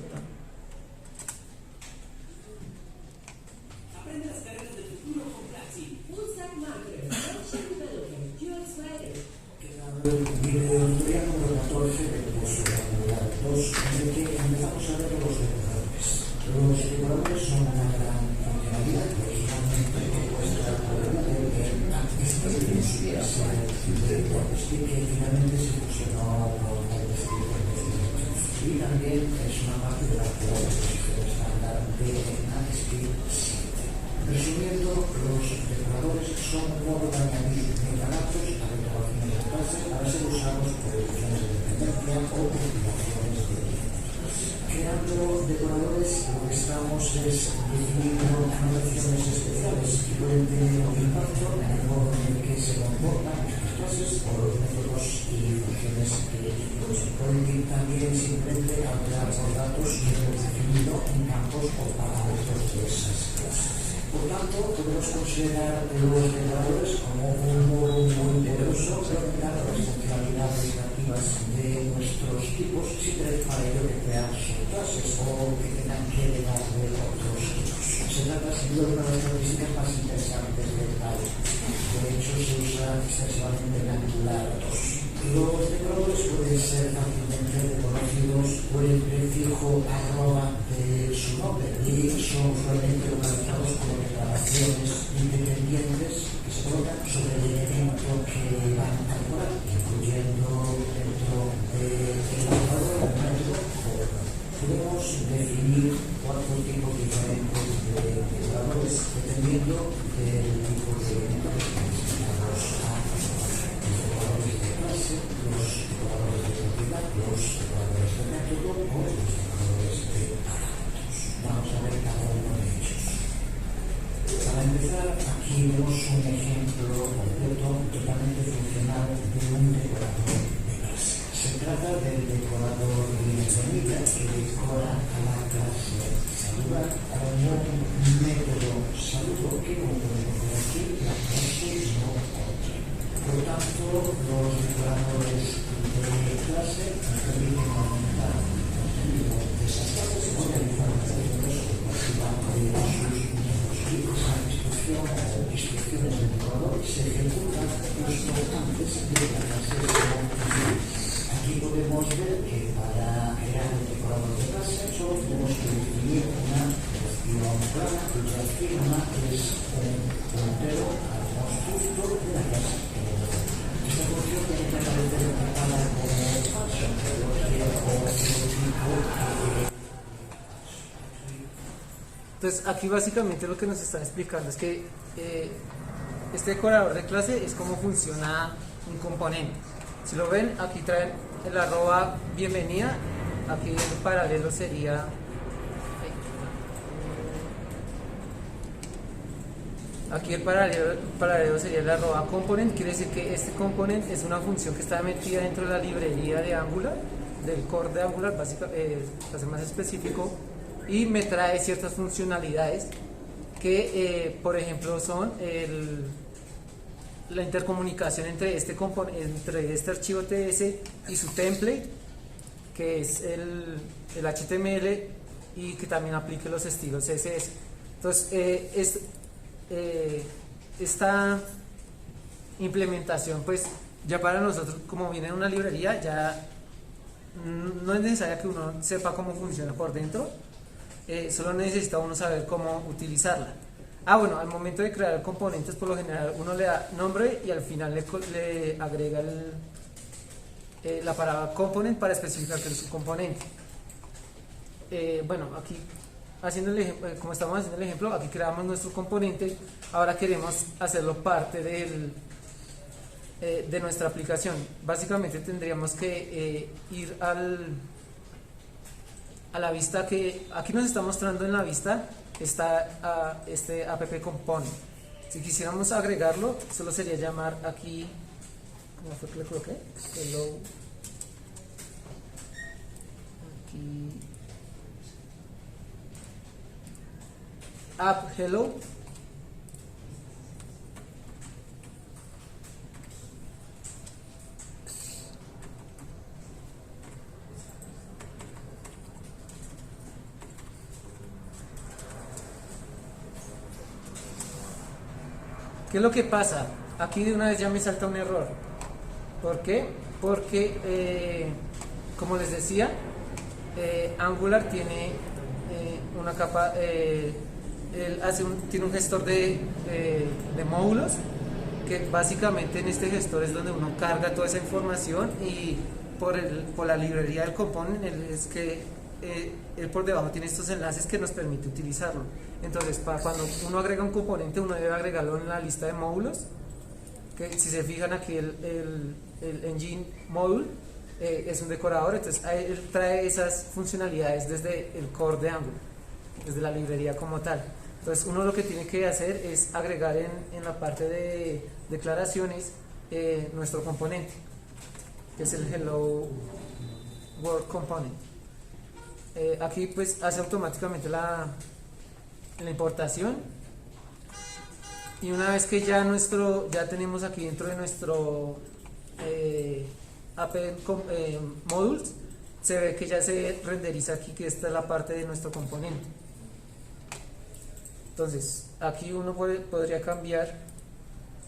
Aprende las carreras del futuro con Platzi. Full Stack Marketer, Motion Developer, UX Writer. Videotutorial número 14 del curso de Angular 2, en el que empezamos a ver los decoradores. Los decoradores son una gran funcionalidad que originalmente muestra por el en Active y que finalmente se fusionó con y también es una parte de la actualización estándar de Nativescript 7. Resumiendo, los decoradores son un modo de añadir metadatos a declaraciones de clase para ser usados por funciones de dependencia o compilaciones de tipos. Creando decoradores, lo que estamos es definiendo anotaciones especiales que pueden tener un impacto en el modo en el que se comportan estas clases o los métodos y funciones que pueden ir también simplemente alterar los datos que hemos definido en campos o parámetros de esas clases. Por tanto, podemos considerar los decoradores como un modo muy poderoso de ordenar las funcionalidades nativas de nuestros tipos sin tener para ello que crear subclases o que tengan que heredar de otros tipos. Se trata sin duda de una de las características más interesantes del Type. De hecho, se usa extensivamente en Angular 2. Los decoradores pueden ser fácilmente reconocidos por el prefijo de su nombre y son usualmente localizados como declaraciones independientes que se colocan sobre el elemento que van a calcular, incluyendo dentro del decorador el método for. Podemos definir 4 tipos diferentes de decoradores dependiendo del tipo de elemento que necesitamos los decoradores de propiedad, los decoradores de método o los decoradores de parámetros. Vamos a ver cada uno de ellos. Para empezar, aquí vemos un ejemplo completo totalmente funcional de un decorador de clase. Se trata del decorador bienvenida que decora a la clase saludar como un método saludo que, como podemos ver aquí, la clase no contiene. Por tanto, los decoradores de clase nos permiten aumentar el contenido de esas clases o realizar definir una dirección plana cuya firma es un puntero al constructo de la clase. Esta función tiene que aparecer interpretada como falso, pero entonces aquí básicamente lo que nos están explicando es que este decorador de clase es cómo funciona un componente. Si lo ven, aquí traen el arroba bienvenida, aquí el paralelo sería aquí el paralelo sería el arroba component. Quiere decir que este component es una función que está metida dentro de la librería de Angular, del core de Angular, básicamente, para ser más específico, y me trae ciertas funcionalidades que por ejemplo son la intercomunicación entre este archivo TS y su template, que es el HTML, y que también aplique los estilos CSS. Entonces esta implementación, pues ya para nosotros, como viene en una librería, ya no es necesario que uno sepa cómo funciona por dentro, solo necesita uno saber cómo utilizarla. Bueno, al momento de crear componentes, por lo general uno le da nombre y al final le agrega la palabra component para especificar que es un componente. Bueno, aquí haciendo como estamos haciendo el ejemplo, aquí creamos nuestro componente. Ahora queremos hacerlo parte de nuestra aplicación. Básicamente tendríamos que ir a la vista que aquí nos está mostrando. En la vista está este app component. Si quisiéramos agregarlo, solo sería llamar aquí, ¿cómo fue que le coloqué? Hello. Aquí app hello. ¿Qué es lo que pasa? Aquí de una vez ya me salta un error. ¿Por qué? Porque, como les decía, Angular tiene una capa, tiene un gestor de módulos, que básicamente en este gestor es donde uno carga toda esa información, y por la librería del component es que él por debajo tiene estos enlaces que nos permite utilizarlo. Entonces, cuando uno agrega un componente, uno debe agregarlo en la lista de módulos, que si se fijan aquí el engine module es un decorador. Entonces él trae esas funcionalidades desde el core de Angular, desde la librería como tal. Entonces uno lo que tiene que hacer es agregar en la parte de declaraciones nuestro componente, que es el hello world component. Aquí pues hace automáticamente la importación, y una vez que ya tenemos aquí dentro de nuestro app modules, se ve que ya se renderiza aquí que esta es la parte de nuestro componente. Entonces aquí uno podría cambiar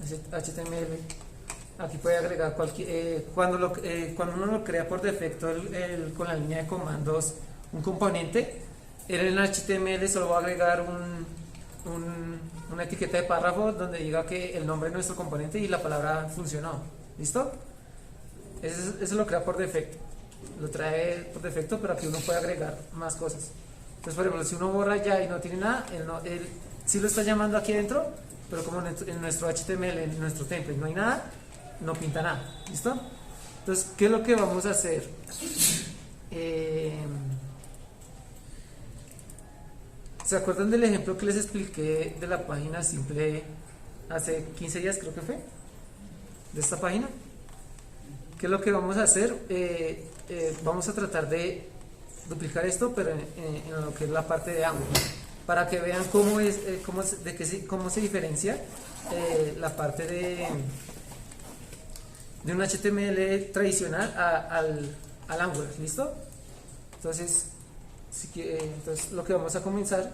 HTML. Aquí puede agregar cuando uno lo crea por defecto con la línea de comandos un componente, en el HTML solo va a agregar una etiqueta de párrafo donde diga que el nombre de nuestro componente y la palabra funcionó. ¿Listo? Eso lo crea por defecto, lo trae por defecto, pero aquí uno puede agregar más cosas. Entonces, por ejemplo, si uno borra ya y no tiene nada, él sí lo está llamando aquí adentro, pero como en nuestro HTML, en nuestro template no hay nada, no pinta nada. ¿Listo? Entonces, ¿qué es lo que vamos a hacer? ¿Se acuerdan del ejemplo que les expliqué de la página simple hace 15 días, creo que fue? De esta página. ¿Qué es lo que vamos a hacer? Vamos a tratar de duplicar esto, pero en lo que es la parte de Angular, para que vean cómo se diferencia la parte de un HTML tradicional al Angular. ¿Listo? Entonces, entonces lo que vamos a comenzar,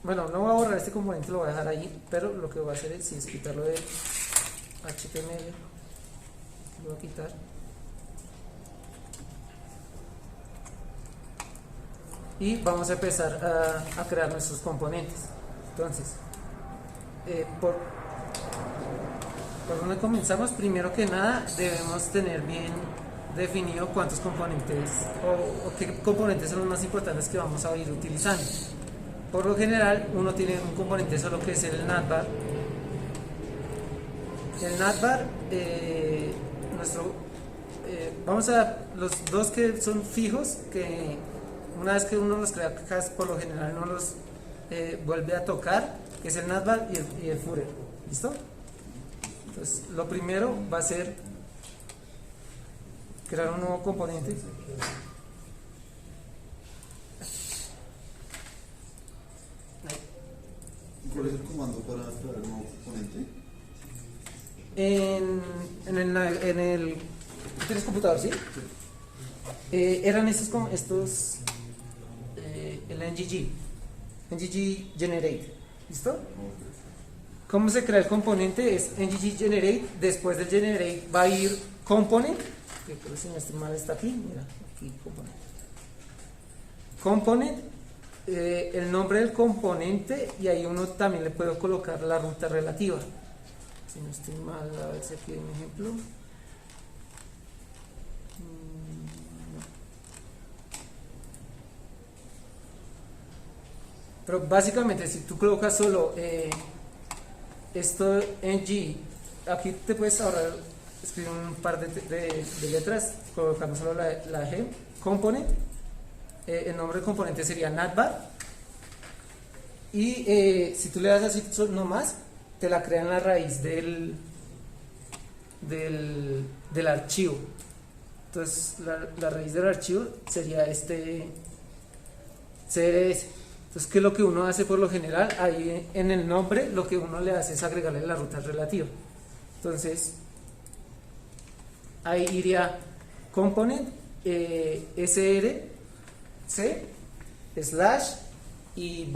bueno, no voy a borrar este componente, lo voy a dejar ahí, pero lo que voy a hacer es quitarlo de HTML, lo voy a quitar. y vamos a empezar a crear nuestros componentes. Entonces, por donde comenzamos, primero que nada debemos tener bien definido cuántos componentes o qué componentes son los más importantes que vamos a ir utilizando. Por lo general, uno tiene un componente solo que es el navbar. El navbar, vamos a los dos que son fijos, que una vez que uno los crea, por lo general no los vuelve a tocar, que es el navbar y el footer. ¿Listo? Entonces, lo primero va a ser crear un nuevo componente. ¿Cuál es el comando para crear un nuevo componente? ¿Tienes computador, sí? Eran estos el ngg generate. ¿Listo? ¿Cómo se crea el componente? Es ngg generate. Después del generate va a ir component, que creo que si no estoy mal está aquí. Mira, aquí component, el nombre del componente, y ahí uno también le puede colocar la ruta relativa. Si no estoy mal, a ver si aquí hay un ejemplo. Pero básicamente, si tú colocas solo esto en G, aquí te puedes ahorrar escribir un par de letras, colocando solo la G, component, el nombre del componente sería navbar, y si tú le das así nomás, te la crea en la raíz del archivo. Entonces la raíz del archivo sería este CRS. Entonces, ¿qué es lo que uno hace por lo general? Ahí en el nombre lo que uno le hace es agregarle la ruta relativa. Entonces, ahí iría component src slash y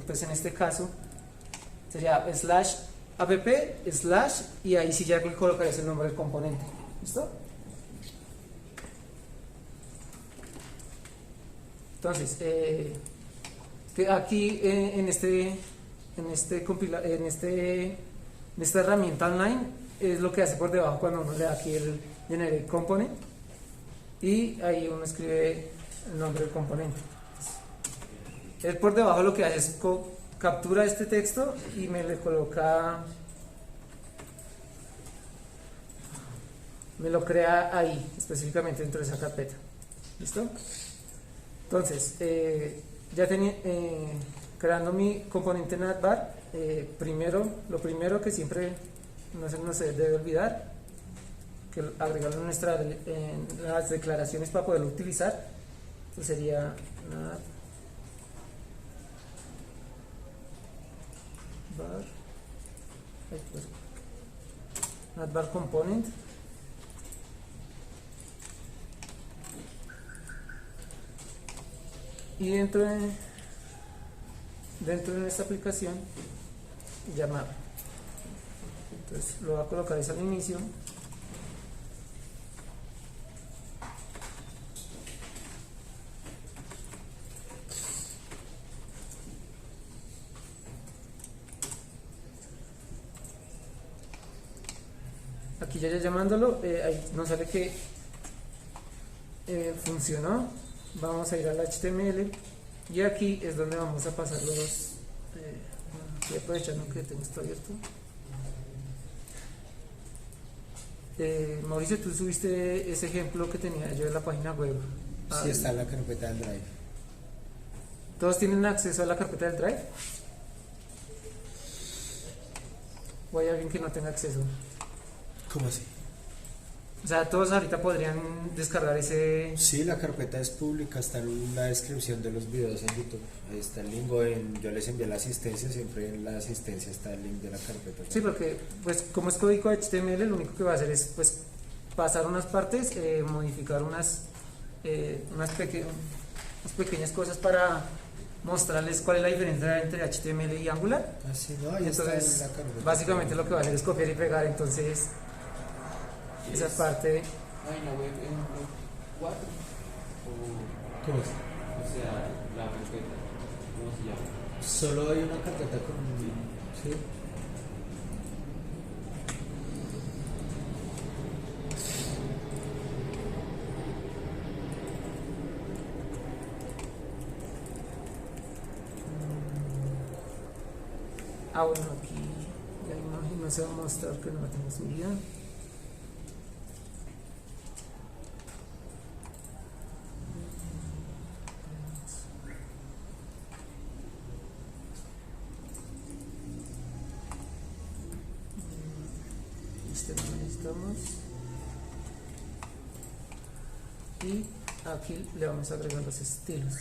pues en este caso sería slash app slash, y ahí sí ya colocarías el nombre del componente. ¿Listo? Entonces, aquí en esta herramienta online es lo que hace por debajo cuando uno le da aquí el generate component, y ahí uno escribe el nombre del componente. Él por debajo lo que hace es captura este texto y me lo crea ahí, específicamente dentro de esa carpeta. ¿Listo? Entonces, ya tenía creando mi componente navbar, lo primero que siempre no se debe olvidar, que agregarlo en las declaraciones para poderlo utilizar. Entonces sería navbar component, y dentro de esta aplicación llamada, entonces lo voy a colocar al inicio. Aquí ya llamándolo, ahí nos sale que funcionó. Vamos a ir al HTML y aquí es donde vamos a pasar los estoy aprovechando que tengo esto abierto. Mauricio, tú subiste ese ejemplo que tenía yo en la página web. Sí, está en la carpeta del Drive. ¿Todos tienen acceso a la carpeta del Drive? ¿O hay alguien que no tenga acceso? ¿Cómo así? O sea, todos ahorita podrían descargar ese... Sí, la carpeta es pública, está en la descripción de los videos en YouTube. Ahí está el link, yo les envié la asistencia, siempre en la asistencia está el link de la carpeta. Sí, porque pues como es código HTML, lo único que va a hacer es pues pasar unas partes, modificar unas pequeñas cosas para mostrarles cuál es la diferencia entre HTML y Angular. Así, no, ahí entonces, está en la carpeta. básicamente lo que va a hacer es copiar y pegar, entonces esa parte... Página web en web 4 ¿Cómo es? Solo hay una carpeta con... ¿sí? Bueno, aquí la imagen no se va a mostrar que no la tengo subida. Este lo necesitamos. Y aquí le vamos a agregar los estilos.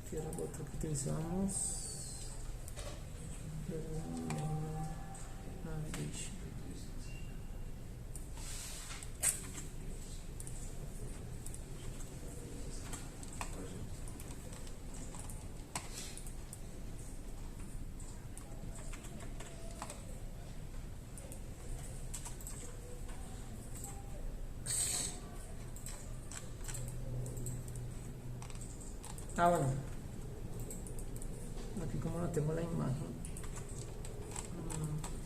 Que era lo otro que utilizamos. Navigation. Bueno, aquí como no tengo la imagen,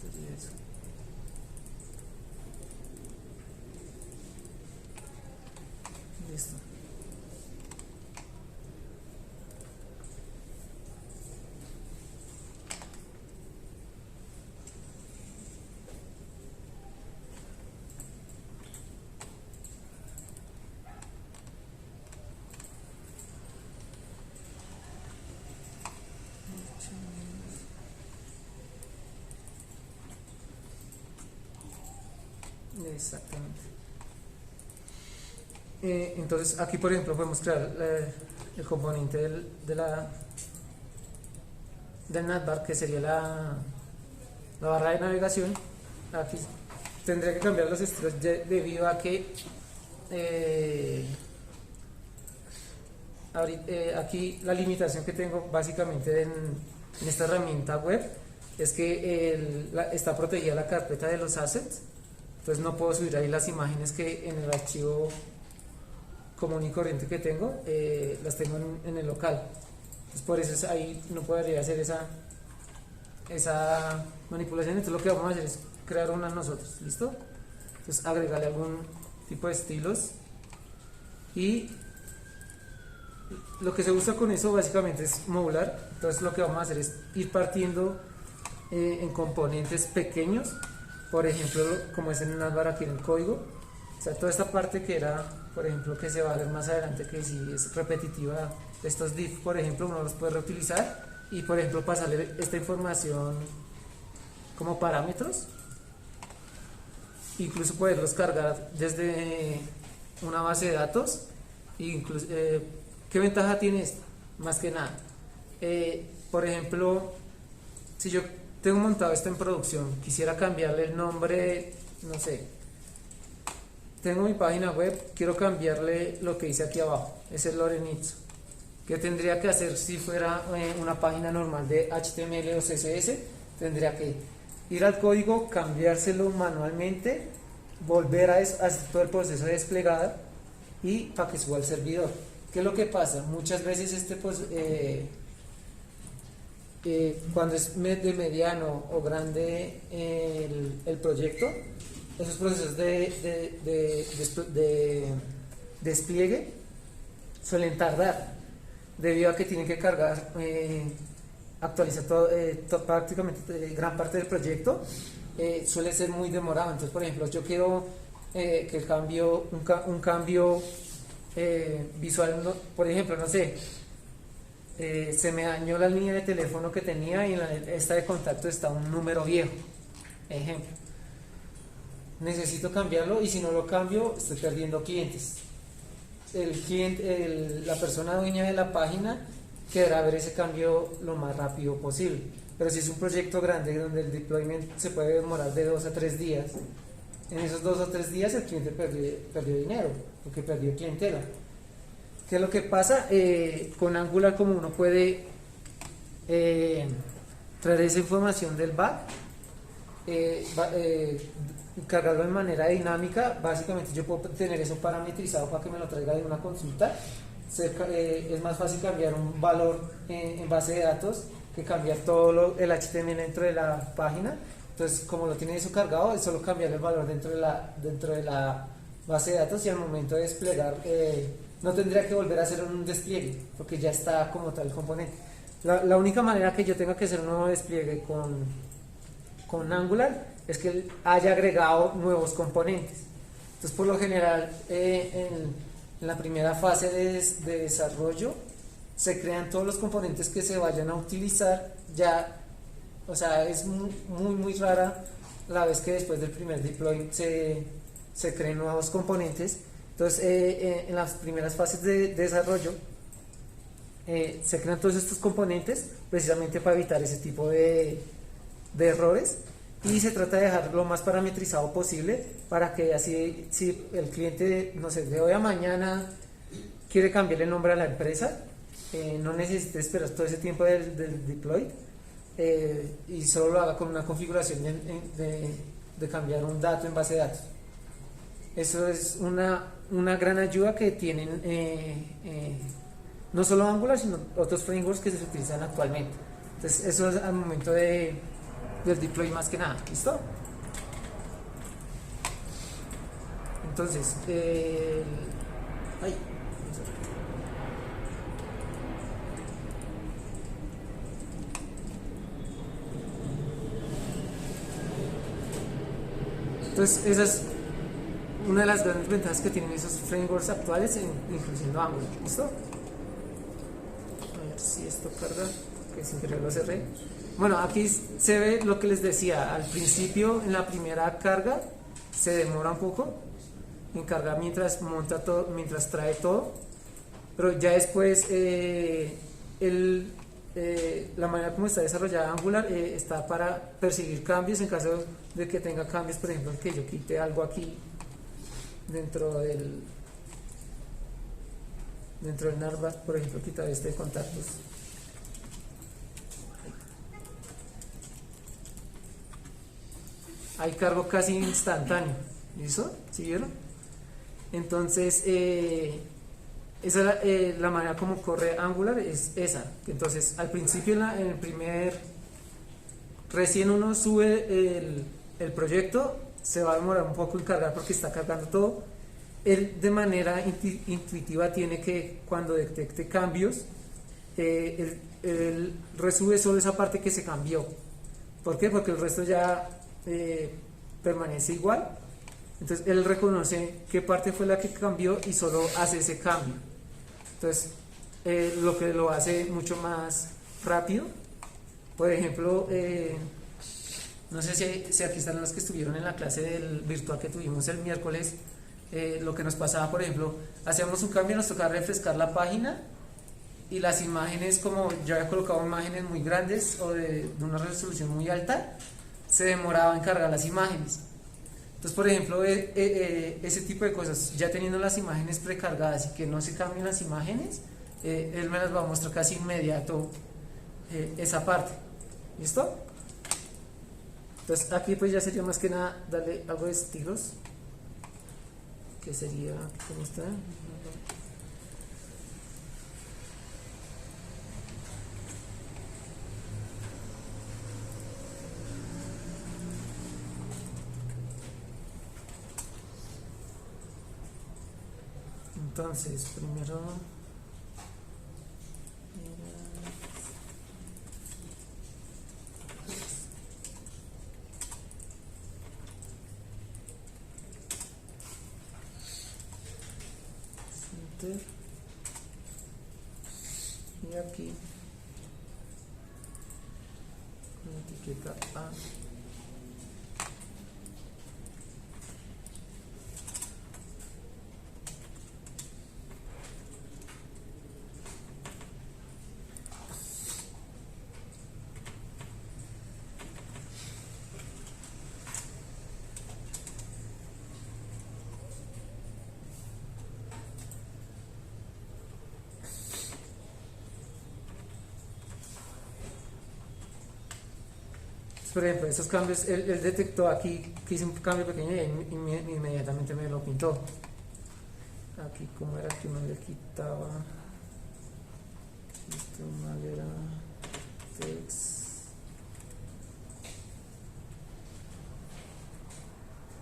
sería eso. Listo. Exactamente. Entonces aquí por ejemplo podemos crear el componente del navbar, que sería la barra de navegación. Aquí tendría que cambiar los estilos debido a que aquí la limitación que tengo básicamente en esta herramienta web es que está protegida la carpeta de los assets. Entonces no puedo subir ahí las imágenes que en el archivo común y corriente que tengo, las tengo en el local. Entonces por eso ahí no podría hacer esa manipulación. Entonces lo que vamos a hacer es crear una nosotros, ¿listo? Entonces agregarle algún tipo de estilos, y lo que se usa con eso básicamente es modular. Entonces lo que vamos a hacer es ir partiendo en componentes pequeños. Por ejemplo, como es en un navbar aquí en el código, o sea, toda esta parte que era, por ejemplo, que se va a ver más adelante, que si es repetitiva, estos div, por ejemplo, uno los puede reutilizar y, por ejemplo, pasarle esta información como parámetros, incluso poderlos cargar desde una base de datos. Incluso, ¿qué ventaja tiene esto? Más que nada, por ejemplo, si yo tengo montado esto en producción, quisiera cambiarle el nombre, no sé, tengo mi página web, quiero cambiarle lo que dice aquí abajo, ese es Lorenzo. ¿Qué tendría que hacer si fuera una página normal de HTML o CSS? Tendría que ir al código, cambiárselo manualmente, volver a hacer todo el proceso de desplegada y para que suba al servidor. ¿Qué es lo que pasa? Muchas veces cuando es de mediano o grande el proyecto, esos procesos de despliegue suelen tardar, debido a que tienen que cargar, actualizar prácticamente gran parte del proyecto. Suele ser muy demorado. Entonces, por ejemplo, yo quiero que el cambio, un cambio visual, por ejemplo, no sé, se me dañó la línea de teléfono que tenía y en esta de contacto está un número viejo, ejemplo, necesito cambiarlo, y si no lo cambio estoy perdiendo clientes. El cliente, la persona dueña de la página quedará ver ese cambio lo más rápido posible. Pero si es un proyecto grande donde el deployment se puede demorar de 2 a 3 días, en esos 2 o 3 días el cliente perdió dinero, porque perdió clientela. ¿Qué es lo que pasa? Con Angular, como uno puede traer esa información del back, cargarlo de manera dinámica, básicamente yo puedo tener eso parametrizado para que me lo traiga de una consulta. Es más fácil cambiar un valor en base de datos que cambiar todo el HTML dentro de la página. Entonces, como lo tiene eso cargado, es solo cambiar el valor dentro de la base de datos, y al momento de desplegar no tendría que volver a hacer un despliegue porque ya está como tal el componente. La única manera que yo tenga que hacer un nuevo despliegue con Angular es que él haya agregado nuevos componentes. Entonces, por lo general, en la primera fase de desarrollo se crean todos los componentes que se vayan a utilizar ya. O sea, es muy rara la vez que después del primer deploy se creen nuevos componentes. Entonces, en las primeras fases de desarrollo se crean todos estos componentes precisamente para evitar ese tipo de errores, y se trata de dejar lo más parametrizado posible para que así, si el cliente, no sé, de hoy a mañana quiere cambiar el nombre a la empresa, no necesite esperar todo ese tiempo del deploy, y solo lo haga con una configuración de cambiar un dato en base de datos. Eso es una gran ayuda que tienen no solo Angular, sino otros frameworks que se utilizan actualmente. Entonces, eso es al momento del deploy más que nada. ¿Listo? Entonces, entonces, esa es una de las grandes ventajas que tienen esos frameworks actuales, incluyendo Angular. ¿Listo? A ver si esto carga, que sin querer lo cerré. Bueno, aquí se ve lo que les decía. Al principio, en la primera carga, se demora un poco en cargar mientras monta todo, mientras trae todo. Pero ya después, la manera como está desarrollada Angular está para percibir cambios en caso de que tenga cambios. Por ejemplo, que yo quite algo aquí dentro del navbar, por ejemplo, quitar este de contactos. Hay cargo casi instantáneo. ¿Listo? ¿Sí vieron? Entonces, esa es la manera como corre Angular, es esa. Entonces, al principio, en el primer, recién uno sube el proyecto, se va a demorar un poco en cargar porque está cargando todo. Él de manera intuitiva tiene que, cuando detecte cambios, él resube solo esa parte que se cambió. ¿Por qué? Porque el resto ya permanece igual. Entonces él reconoce qué parte fue la que cambió y solo hace ese cambio. Entonces lo que lo hace mucho más rápido. Por ejemplo, no sé si aquí están los que estuvieron en la clase del virtual que tuvimos el miércoles. Lo que nos pasaba, por ejemplo, hacíamos un cambio, nos tocaba refrescar la página y las imágenes, como yo había colocado imágenes muy grandes o de una resolución muy alta, se demoraba en cargar las imágenes. Entonces, por ejemplo, ese tipo de cosas, ya teniendo las imágenes precargadas y que no se cambien las imágenes, él me las va a mostrar casi inmediato esa parte. ¿Listo? Entonces aquí pues ya sería más que nada darle algo de estilos, que sería, ¿cómo está? Entonces, primero y aquí la etiqueta A. Por ejemplo, esos cambios, él detectó aquí que hice un cambio pequeño y inmediatamente me lo pintó. Aquí, como era que uno le quitaba, esto mal era text,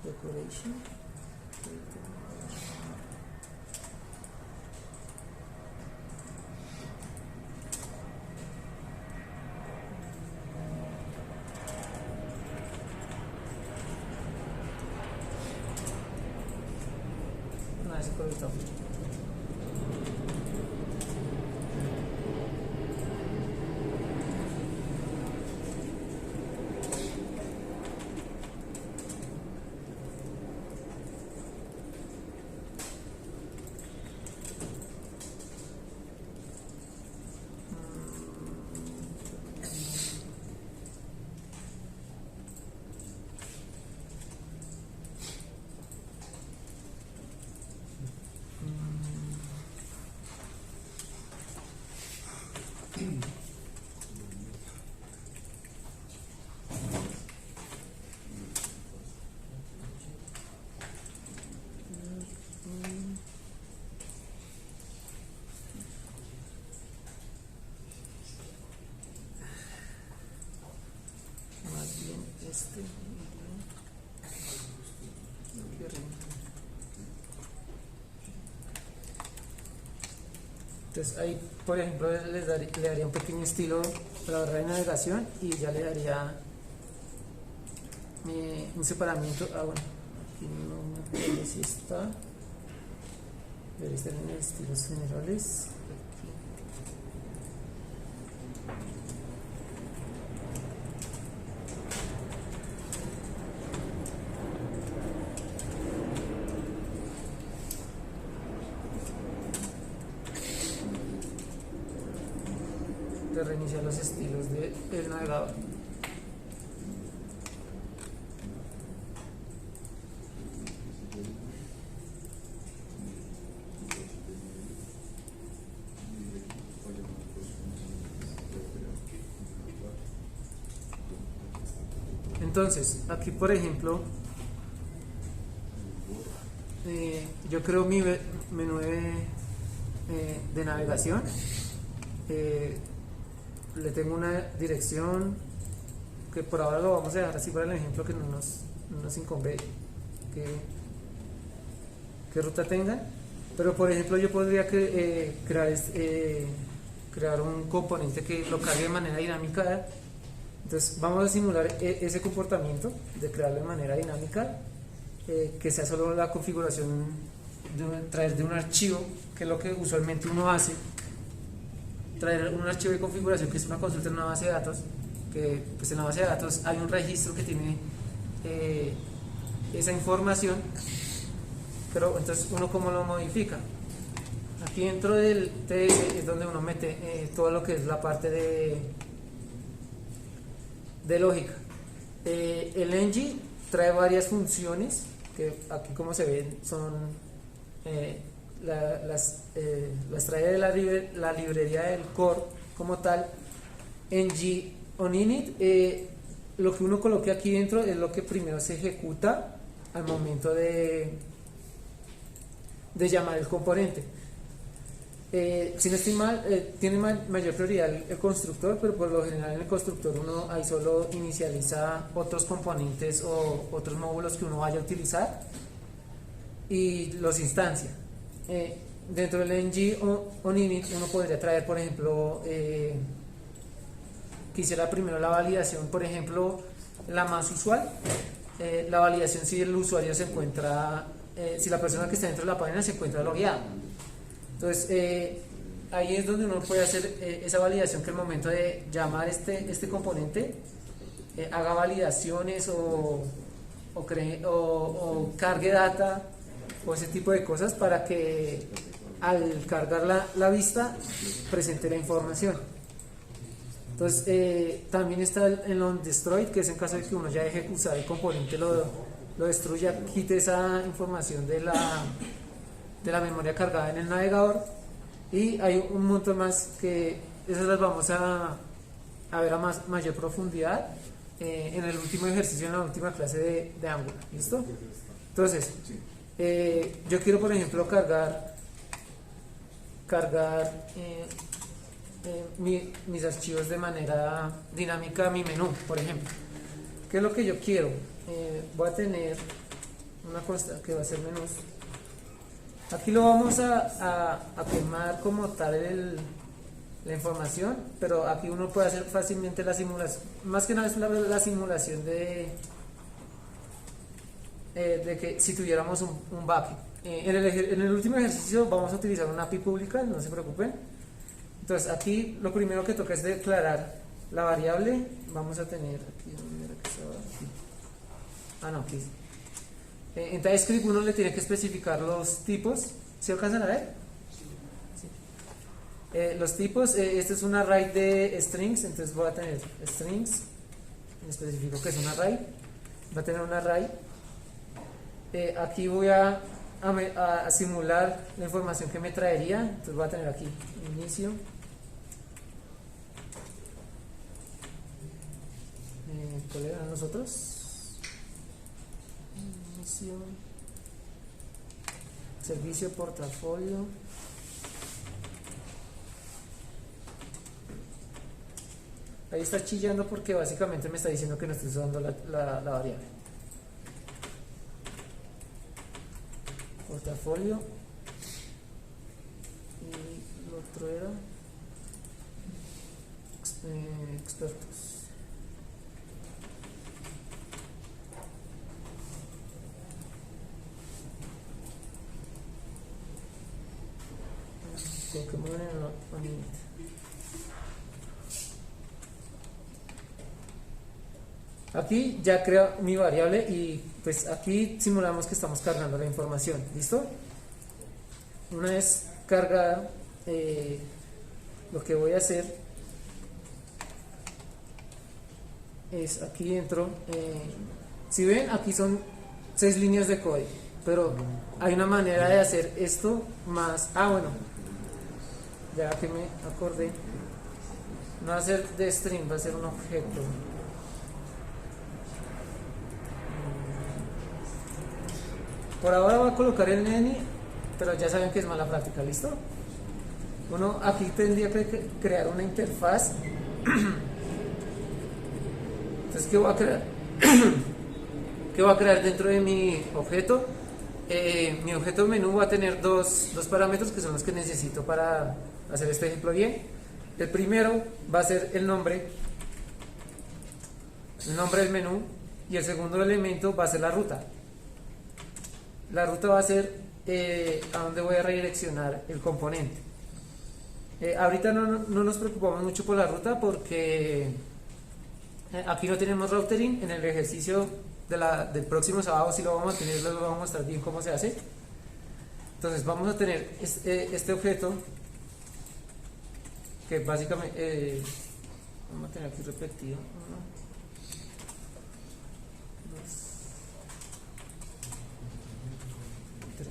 decoration. No, ese color está bien. Más bien este. Entonces ahí, por ejemplo, le daría un pequeño estilo a la barra de navegación y ya le daría un separamiento. Bueno, aquí no me si está. Debería estar en estilos generales. Aquí. De reiniciar los estilos del navegador. Entonces, aquí por ejemplo, yo creo mi menú de navegación. Le tengo una dirección que por ahora lo vamos a dejar así para el ejemplo, que no nos incumbe qué ruta tengan, pero por ejemplo yo podría crear un componente que lo cargue de manera dinámica. Entonces vamos a simular ese comportamiento de crearlo de manera dinámica, que sea solo la configuración traer de un archivo, que es lo que usualmente uno hace, traer un archivo de configuración que es una consulta en una base de datos, que pues en la base de datos hay un registro que tiene esa información, pero entonces uno cómo lo modifica. Aquí dentro del TS es donde uno mete todo lo que es la parte de lógica. El ng trae varias funciones que aquí como se ven son las trae de la librería del core como tal. ng onInit, lo que uno coloque aquí dentro es lo que primero se ejecuta al momento de llamar el componente. Si no estoy mal, tiene mayor prioridad el constructor, pero por lo general en el constructor uno ahí solo inicializa otros componentes o otros módulos que uno vaya a utilizar y los instancia. Dentro del ng onInit uno podría traer, por ejemplo, quisiera primero la validación, por ejemplo, la más usual, la validación si el usuario se encuentra, si la persona que está dentro de la página se encuentra logueada. Entonces, ahí es donde uno puede hacer esa validación, que al momento de llamar este componente haga validaciones o cargue data o ese tipo de cosas para que al cargar la vista presente la información. Entonces, también está el onDestroy, que es en caso de que uno ya deje usar el componente, lo destruya, quite esa información de la memoria cargada en el navegador. Y hay un montón más que esas las vamos a ver a mayor profundidad, en el último ejercicio, en la última clase de Angular. ¿Listo? Entonces, yo quiero, por ejemplo, cargar mis archivos de manera dinámica a mi menú, por ejemplo. ¿Qué es lo que yo quiero? Voy a tener una constante que va a ser menús. Aquí lo vamos a quemar como tal la información, pero aquí uno puede hacer fácilmente la simulación. Más que nada es la simulación de que si tuviéramos un bucket. En el último ejercicio vamos a utilizar una API pública, no se preocupen. Entonces aquí lo primero que toca es declarar la variable. Vamos a tener aquí, ¿dónde era que estaba? Aquí. No, aquí. En TypeScript uno le tiene que especificar los tipos. ¿Se alcanzan a ver? Sí. Los tipos, este es un array de strings, entonces voy a tener strings, especifico que es un array, va a tener un array. Aquí voy a simular la información que me traería, entonces voy a tener aquí inicio, ¿cuál eran los otros? Inicio, servicio, portafolio, ahí está chillando porque básicamente me está diciendo que no estoy usando la variable. Portafolio, y lo otro era expertos. Aquí ya creo mi variable y pues aquí simulamos que estamos cargando la información. ¿Listo? Una vez cargada, lo que voy a hacer es aquí dentro, si ven, aquí son 6 líneas de código, pero hay una manera de hacer esto más, bueno, ya que me acordé, no va a ser de string, va a ser un objeto. Por ahora voy a colocar el any, pero ya saben que es mala práctica. ¿Listo? Uno aquí tendría que crear una interfaz. Entonces, ¿qué voy a crear? ¿Qué voy a crear dentro de mi objeto? Mi objeto menú va a tener dos parámetros que son los que necesito para hacer este ejemplo bien. El primero va a ser el nombre del menú, y el segundo elemento va a ser la ruta. La ruta va a ser a dónde voy a redireccionar el componente. Ahorita no nos preocupamos mucho por la ruta porque aquí no tenemos routering. En el ejercicio del próximo sábado sí lo vamos a tener, les vamos a mostrar bien cómo se hace. Entonces vamos a tener este objeto que básicamente vamos a tener aquí repetido 1, 2, 3.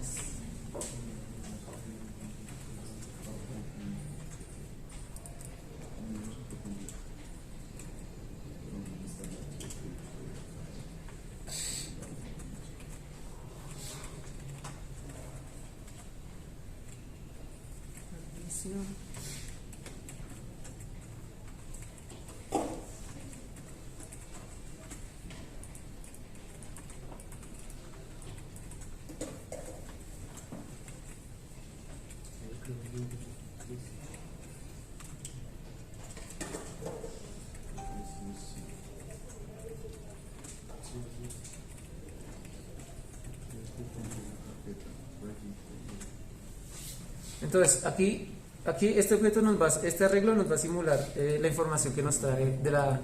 Entonces aquí este objeto este arreglo nos va a simular la información que nos trae de la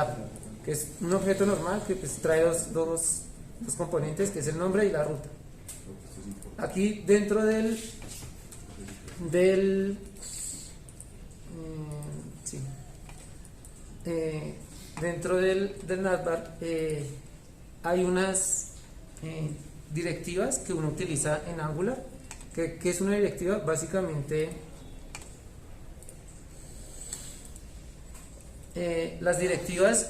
app, que es un objeto normal que pues trae dos componentes, que es el nombre y la ruta. Aquí dentro del navbar hay unas directivas que uno utiliza en Angular. ¿Qué es una directiva? Básicamente las directivas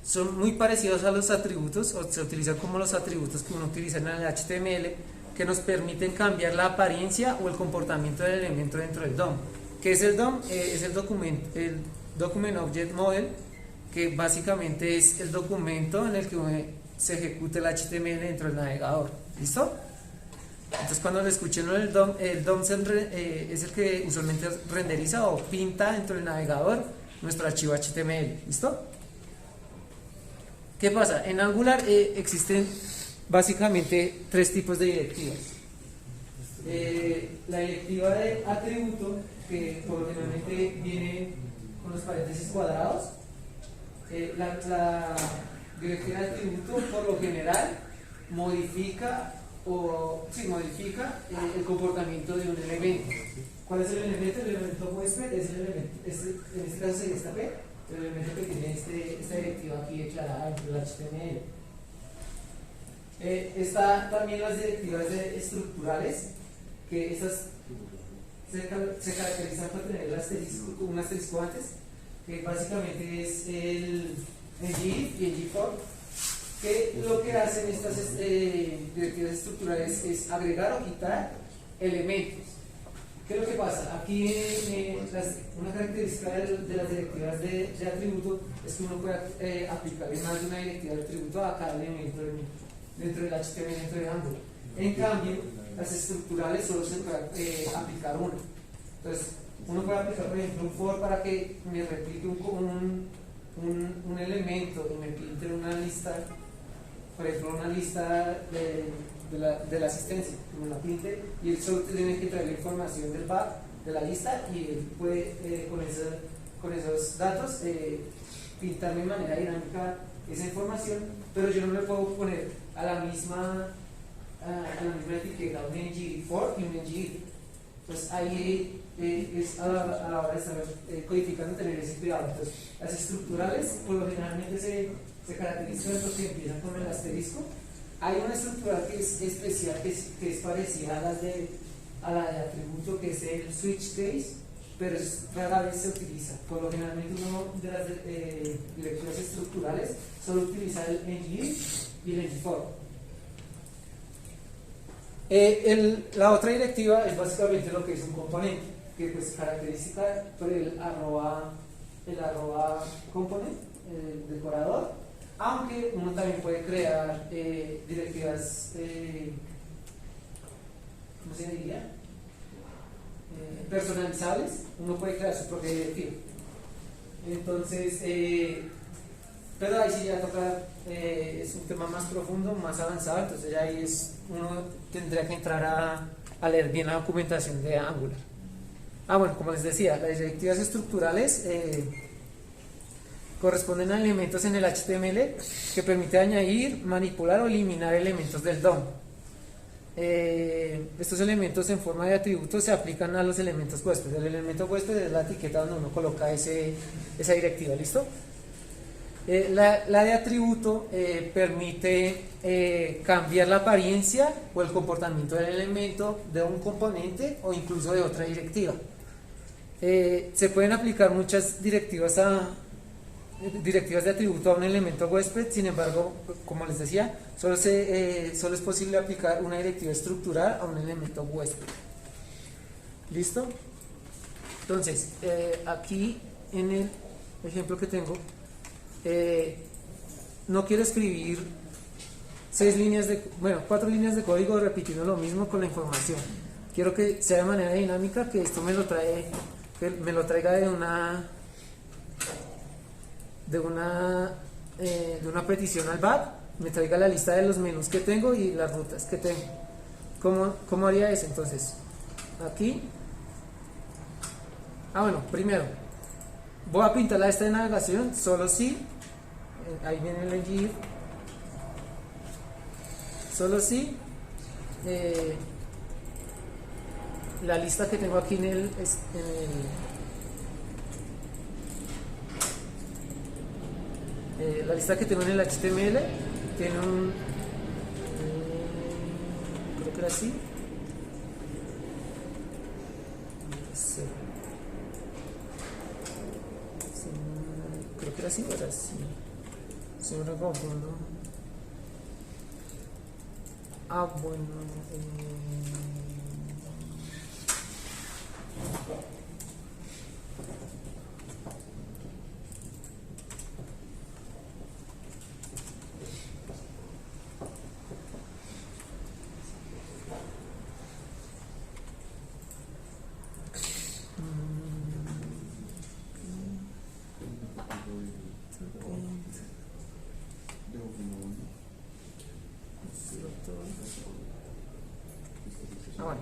son muy parecidos a los atributos, o se utilizan como los atributos que uno utiliza en el HTML, que nos permiten cambiar la apariencia o el comportamiento del elemento dentro del DOM. ¿Qué es el DOM? Es el Document Object Model, que básicamente es el documento en el que se ejecuta el HTML dentro del navegador. ¿Listo? Entonces cuando le escuchen el DOM es el que usualmente renderiza o pinta dentro del navegador nuestro archivo HTML. ¿Listo? ¿Qué pasa? En Angular existen básicamente tres tipos de directivas. La directiva de atributo, que por lo generalmente viene con los paréntesis cuadrados. La directiva de atributo por lo general modifica el comportamiento de un elemento. ¿Cuál es el elemento? El elemento huésped es el elemento, en este caso sería esta P, el elemento que tiene esta directiva aquí declarada dentro del HTML. Está también las directivas estructurales, que estas se caracterizan por tener un asterisco antes, que básicamente es el ngIf y el ngFor, que lo que hacen estas directivas estructurales es agregar o quitar elementos. ¿Qué es lo que pasa? Aquí una característica de las directivas de atributo es que uno puede aplicar más de una directiva de atributo a cada elemento dentro del HTML, dentro de Angular. En cambio, las estructurales solo se puede aplicar una. Entonces, uno puede aplicar, por ejemplo, un for para que me replique un elemento y me pinte una lista, por ejemplo, una lista de la asistencia, que me la pinte, y él solo tiene que traer la información del back de la lista y él puede con esos datos pintar de manera dinámica esa información, pero yo no le puedo poner a la misma etiqueta un ngFor y un ngIf. Pues ahí es a la hora de estar codificando tener ese cuidado. Entonces, las estructurales por lo generalmente se caracterizan porque empiezan con el asterisco. Hay una estructura que es especial, que es parecida a la de atributo, que es el switch case, pero rara vez se utiliza. Por lo generalmente uno de las directivas estructurales solo utiliza el ngIf y el ngFor. La otra directiva es básicamente lo que es un componente, que pues se caracteriza por el arroba component, el decorador, aunque uno también puede crear directivas, ¿cómo se diría? Personalizables. Uno puede crear su propia directiva. Entonces, pero ahí sí ya toca, es un tema más profundo, más avanzado, entonces ya ahí uno tendría que entrar a leer bien la documentación de Angular. Bueno, como les decía, las directivas estructurales corresponden a elementos en el HTML que permite añadir, manipular o eliminar elementos del DOM. Estos elementos en forma de atributos se aplican a los elementos huéspedes. El elemento huésped es la etiqueta donde uno coloca esa directiva, ¿listo? La de atributo permite cambiar la apariencia o el comportamiento del elemento de un componente o incluso de otra directiva. Se pueden aplicar muchas directivas de atributo a un elemento huésped, sin embargo, como les decía, solo es posible aplicar una directiva estructural a un elemento huésped. ¿Listo? Entonces, aquí en el ejemplo que tengo, no quiero escribir 4 líneas de código repitiendo lo mismo con la información. Quiero que sea de manera dinámica, que esto me lo traiga de una petición al back, me traiga la lista de los menús que tengo y las rutas que tengo. ¿Cómo haría eso? Entonces, aquí, primero voy a pintar la lista de navegación solo si, ahí viene el ngIf, solo si la lista que tengo aquí la lista que tengo en el HTML tiene creo que era así. Creo que era así o era así. Siempre confundo. Bueno. Bueno.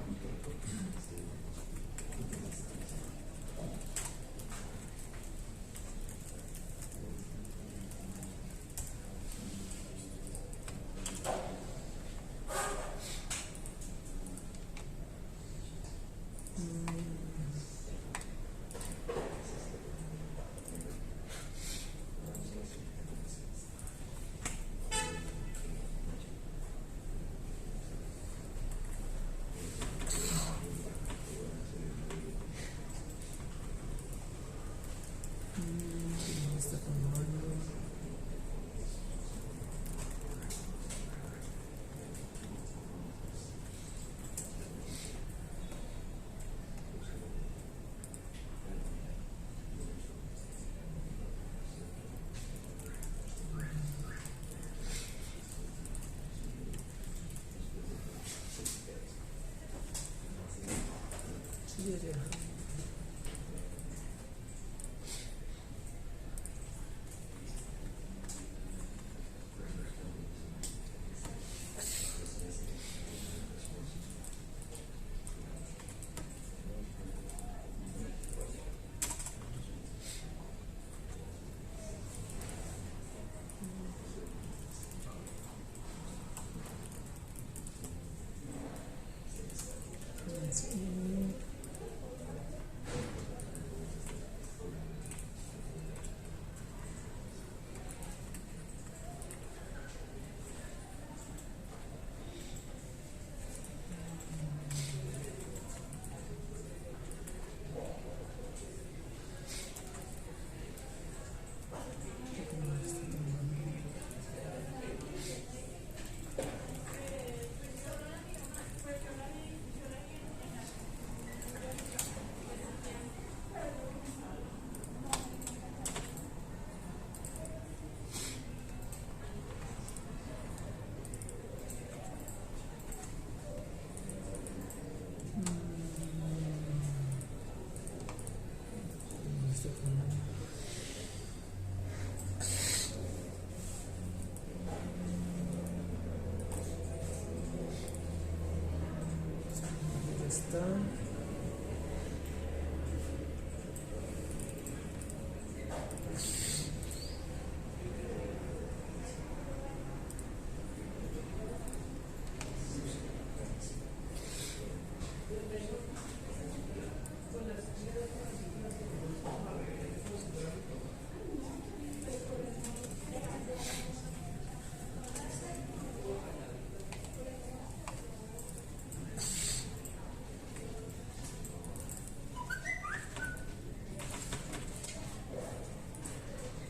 Está.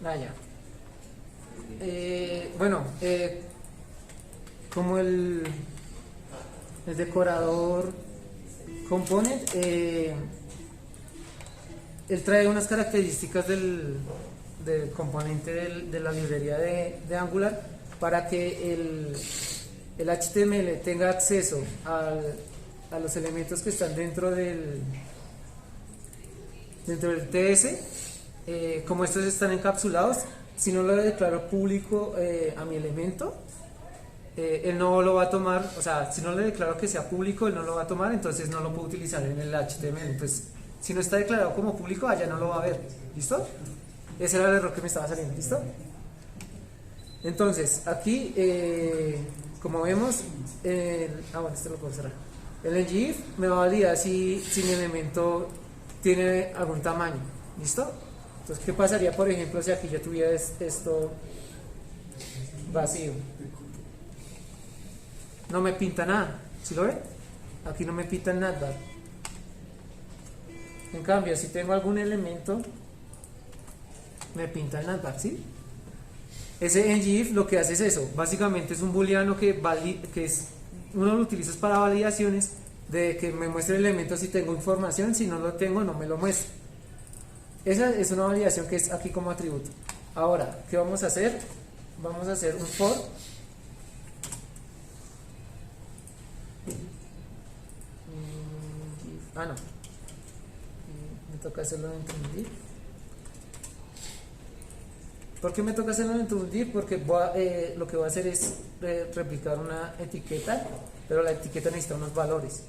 Ya. Bueno, como el decorador component, él trae unas características del componente de la librería de Angular para que el HTML tenga acceso a los elementos que están dentro del TS. Como estos están encapsulados, si no lo declaro público a mi elemento, él no lo va a tomar. O sea, si no le declaro que sea público, él no lo va a tomar, entonces no lo puedo utilizar en el HTML. Entonces, si no está declarado como público, allá no lo va a ver. ¿Listo? Ese era el error que me estaba saliendo. ¿Listo? Entonces, aquí, como vemos, bueno, esto lo puedo cerrar. El ngIf me va a validar si mi elemento tiene algún tamaño. ¿Listo? Entonces, ¿qué pasaría, por ejemplo, si aquí yo tuviera esto vacío? No me pinta nada, ¿sí lo ven? Aquí no me pinta nada. En cambio, si tengo algún elemento, me pinta el navbar, ¿sí? Ese ngIf lo que hace es eso, básicamente es un booleano que uno lo utiliza para validaciones de que me muestre el elemento si tengo información, si no lo tengo no me lo muestra. Esa es una validación que es aquí como atributo. Ahora, ¿qué vamos a hacer? Vamos a hacer un for. No. Me toca hacerlo dentro de un div. ¿Por qué me toca hacerlo dentro de un div? Porque lo que voy a hacer es replicar una etiqueta, pero la etiqueta necesita unos valores.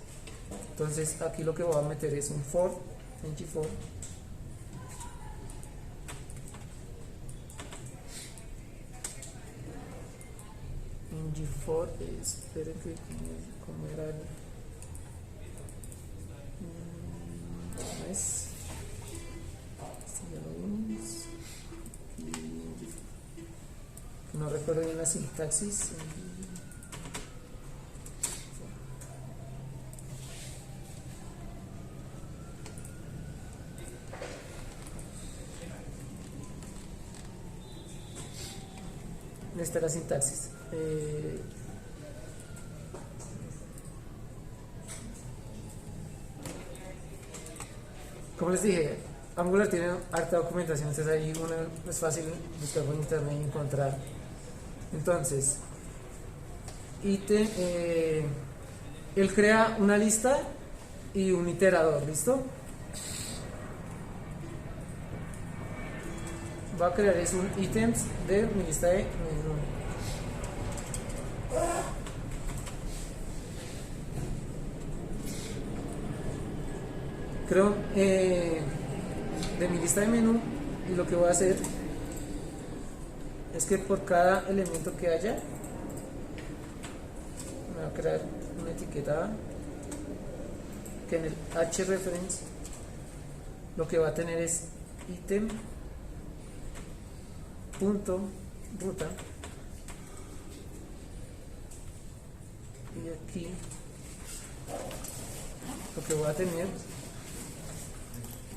Entonces aquí lo que voy a meter es un for, ngFor. ngFor esperen que como era el no es este ya lo vimos no recuerdo bien la sintaxis. Esta es la sintaxis. Como les dije, Angular tiene harta documentación, entonces ahí es fácil buscar por internet y encontrar. Entonces, él crea una lista y un iterador, ¿listo? Va a crear es un ítems de mi lista de menú. Creo de mi lista de menú y lo que voy a hacer es que por cada elemento que haya me va a crear una etiqueta que en el hrefs lo que va a tener es ítem punto ruta y aquí lo que voy a tener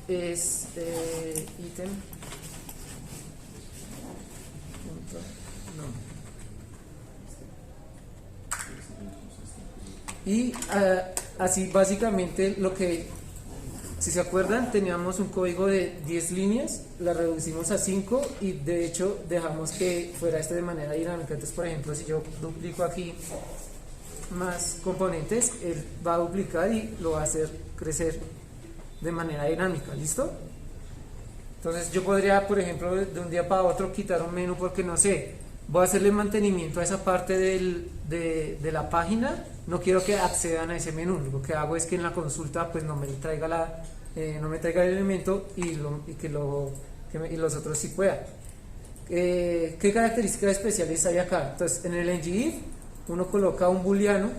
es ítem punto no y así básicamente lo que, si se acuerdan, teníamos un código de 10 líneas, la reducimos a 5 y de hecho dejamos que fuera de manera dinámica. Entonces, por ejemplo, si yo duplico aquí más componentes, él va a duplicar y lo va a hacer crecer de manera dinámica, ¿listo? Entonces yo podría, por ejemplo, de un día para otro quitar un menú porque no sé, voy a hacerle mantenimiento a esa parte de la página, no quiero que accedan a ese menú, lo que hago es que en la consulta pues no me traiga no me traiga el elemento y los otros sí puedan. ¿Qué características especiales hay acá? Entonces en el ngIf uno coloca un booleano,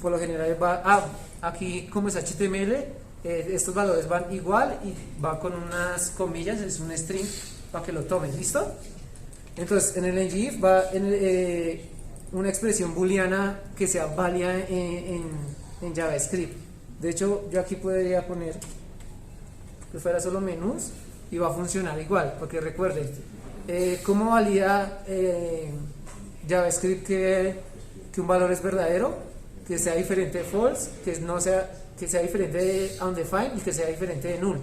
por lo general aquí como es HTML, estos valores van igual y va con unas comillas, es un string para que lo tomen, ¿listo? Entonces en el ngIf va una expresión booleana que sea válida en JavaScript. De hecho yo aquí podría poner que fuera solo menús y va a funcionar igual, porque recuerden cómo valida JavaScript que un valor es verdadero, que sea diferente de false, que sea diferente de undefined y que sea diferente de null,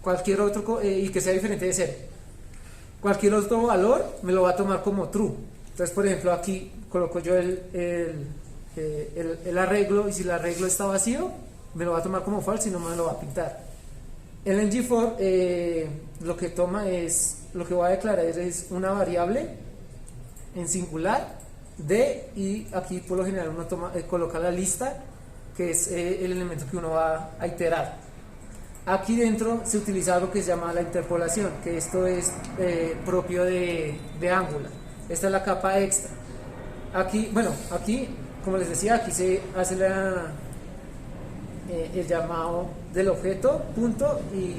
cualquier otro y que sea diferente de 0. Cualquier otro valor me lo va a tomar como true. Entonces, por ejemplo, aquí coloco yo el arreglo y si el arreglo está vacío me lo va a tomar como false y no me lo va a pintar. El ngFor lo que toma es, lo que voy a declarar es una variable en singular y aquí por lo general uno coloca la lista, que es el elemento que uno va a iterar. Aquí dentro se utiliza algo que se llama la interpolación, que esto es propio de Angular. Esta es la capa extra. Aquí, como les decía, aquí se hace el llamado del objeto, punto, y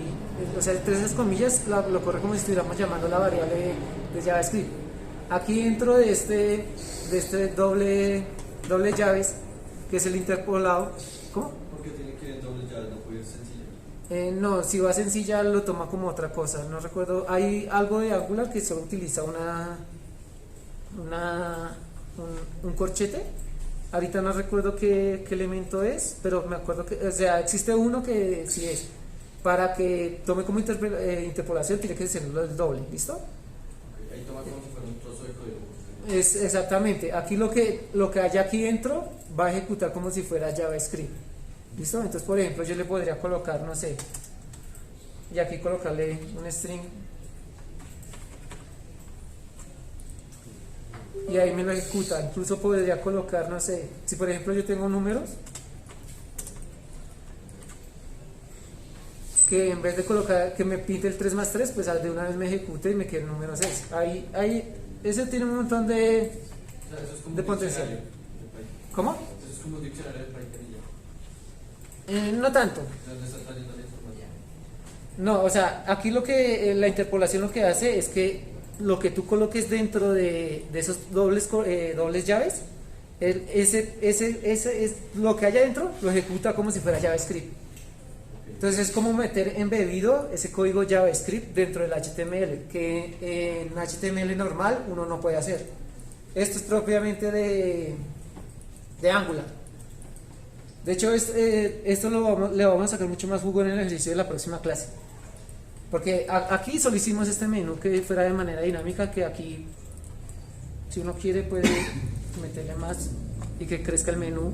o sea, entre esas comillas lo corre como si estuviéramos llamando la variable de JavaScript. Aquí dentro de este doble llaves, que es el interpolado, ¿cómo? ¿Por qué tiene que doble llave? ¿No puede ser sencilla? No, si va sencilla lo toma como otra cosa, no recuerdo, hay algo de Angular que solo utiliza un corchete. Ahorita no recuerdo qué elemento es, pero me acuerdo que, o sea, existe uno que sí es. Para que tome como interpolación tiene que ser el doble, ¿listo? Ahí toma como si fuera un trozo de código. Es exactamente, aquí lo que haya aquí dentro va a ejecutar como si fuera JavaScript. ¿Listo? Entonces, por ejemplo, yo le podría colocar, no sé, y aquí colocarle un string. Y ahí me lo ejecuta. Incluso podría colocar, no sé, si por ejemplo yo tengo números, que en vez de colocar que me pinte el 3 más 3, pues de una vez me ejecute y me quede el número 6. Ahí, ese tiene un montón O sea, eso es como de un potencial. diccionario de Python. ¿Cómo? Eso es como un diccionario de Python y ya. No tanto. ¿Dónde está trayendo la información? No, o sea, aquí lo que la interpolación lo que hace es que lo que tú coloques dentro de esos dobles llaves, ese es lo que haya dentro, lo ejecuta como si fuera JavaScript. Entonces es como meter embebido ese código JavaScript dentro del HTML, que en HTML normal uno no puede hacer. Esto es propiamente de Angular. De hecho, esto le vamos a sacar mucho más jugo en el ejercicio de la próxima clase. Porque aquí solo hicimos este menú que fuera de manera dinámica, que aquí, si uno quiere, puede meterle más y que crezca el menú.